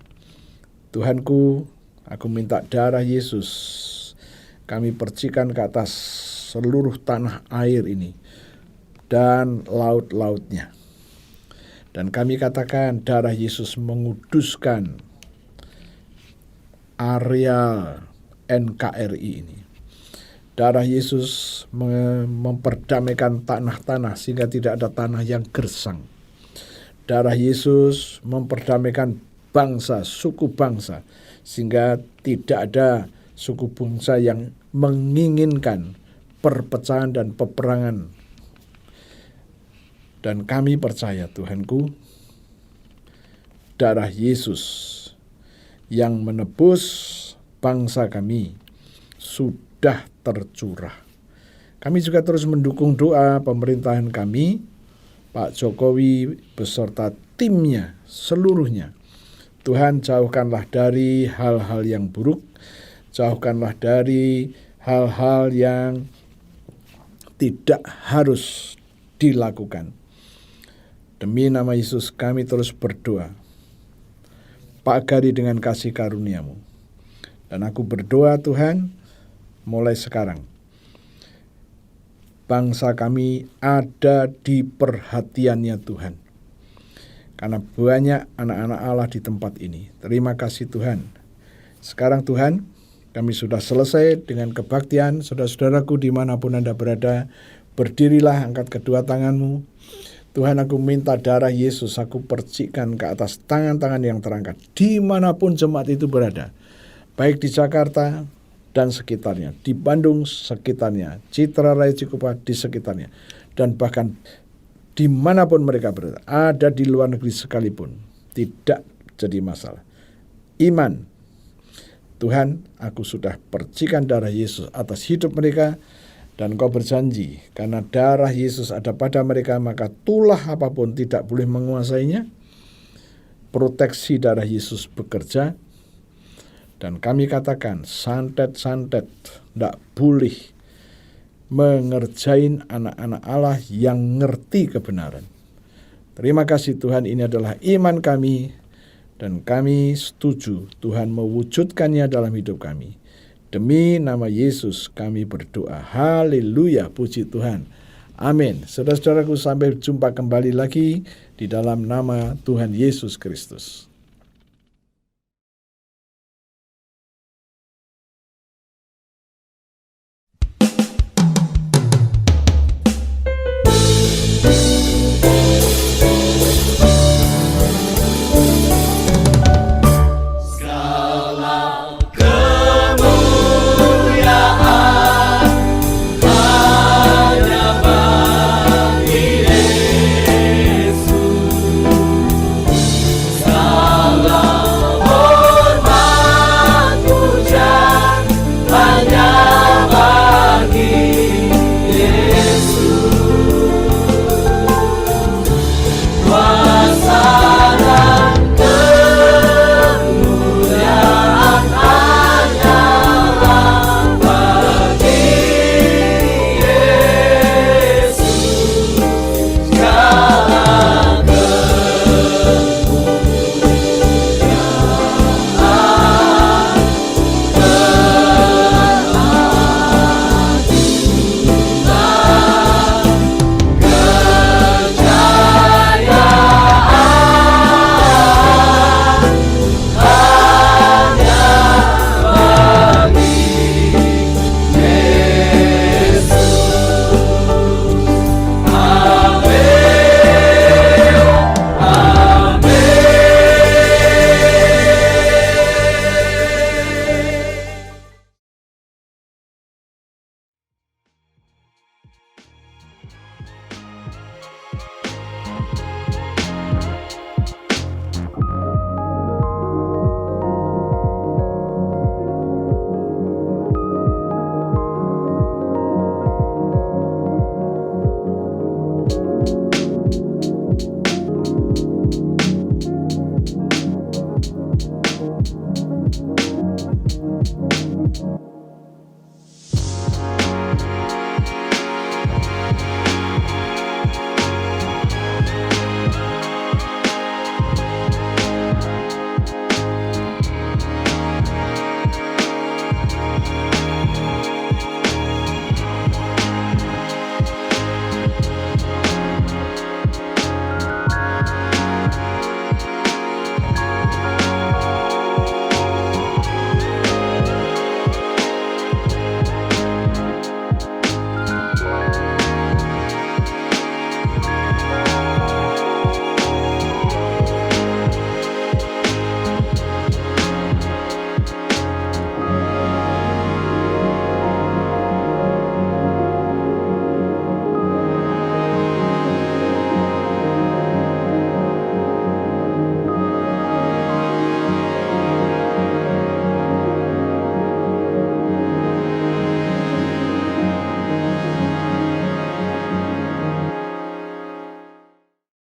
Tuhanku, aku minta darah Yesus kami percikan ke atas seluruh tanah air ini dan laut-lautnya. Dan kami katakan darah Yesus menguduskan area NKRI ini. Darah Yesus memperdamaikan tanah-tanah sehingga tidak ada tanah yang gersang. Darah Yesus memperdamaikan bangsa, suku bangsa, sehingga tidak ada suku bangsa yang menginginkan perpecahan dan peperangan. Dan kami percaya, Tuhanku, darah Yesus yang menebus bangsa kami sudah tercurah. Kami juga terus mendukung doa pemerintahan kami, Pak Jokowi beserta timnya seluruhnya. Tuhan, jauhkanlah dari hal-hal yang buruk, jauhkanlah dari hal-hal yang tidak harus dilakukan. Demi nama Yesus kami terus berdoa. Pagari dengan kasih karunia-Mu. Dan aku berdoa, Tuhan, mulai sekarang bangsa kami ada di perhatiannya Tuhan. Karena banyak anak-anak Allah di tempat ini. Terima kasih Tuhan. Sekarang Tuhan, kami sudah selesai dengan kebaktian. Saudara-saudaraku dimanapun Anda berada, berdirilah, angkat kedua tanganmu. Tuhan, aku minta darah Yesus, aku percikan ke atas tangan-tangan yang terangkat. Dimanapun jemaat itu berada. Baik di Jakarta dan sekitarnya, di Bandung sekitarnya, Citra Raya Cikupa di sekitarnya, dan bahkan dimanapun mereka berada, ada di luar negeri sekalipun, tidak jadi masalah. Iman, Tuhan, aku sudah percikan darah Yesus atas hidup mereka, dan Engkau berjanji, karena darah Yesus ada pada mereka, maka tulah apapun tidak boleh menguasainya. Proteksi darah Yesus bekerja. Dan kami katakan, santet-santet tidak boleh mengerjain anak-anak Allah yang ngerti kebenaran. Terima kasih Tuhan, ini adalah iman kami, dan kami setuju Tuhan mewujudkannya dalam hidup kami. Demi nama Yesus kami berdoa. Haleluya, puji Tuhan. Amin. Saudara-saudaraku, sampai jumpa kembali lagi di dalam nama Tuhan Yesus Kristus.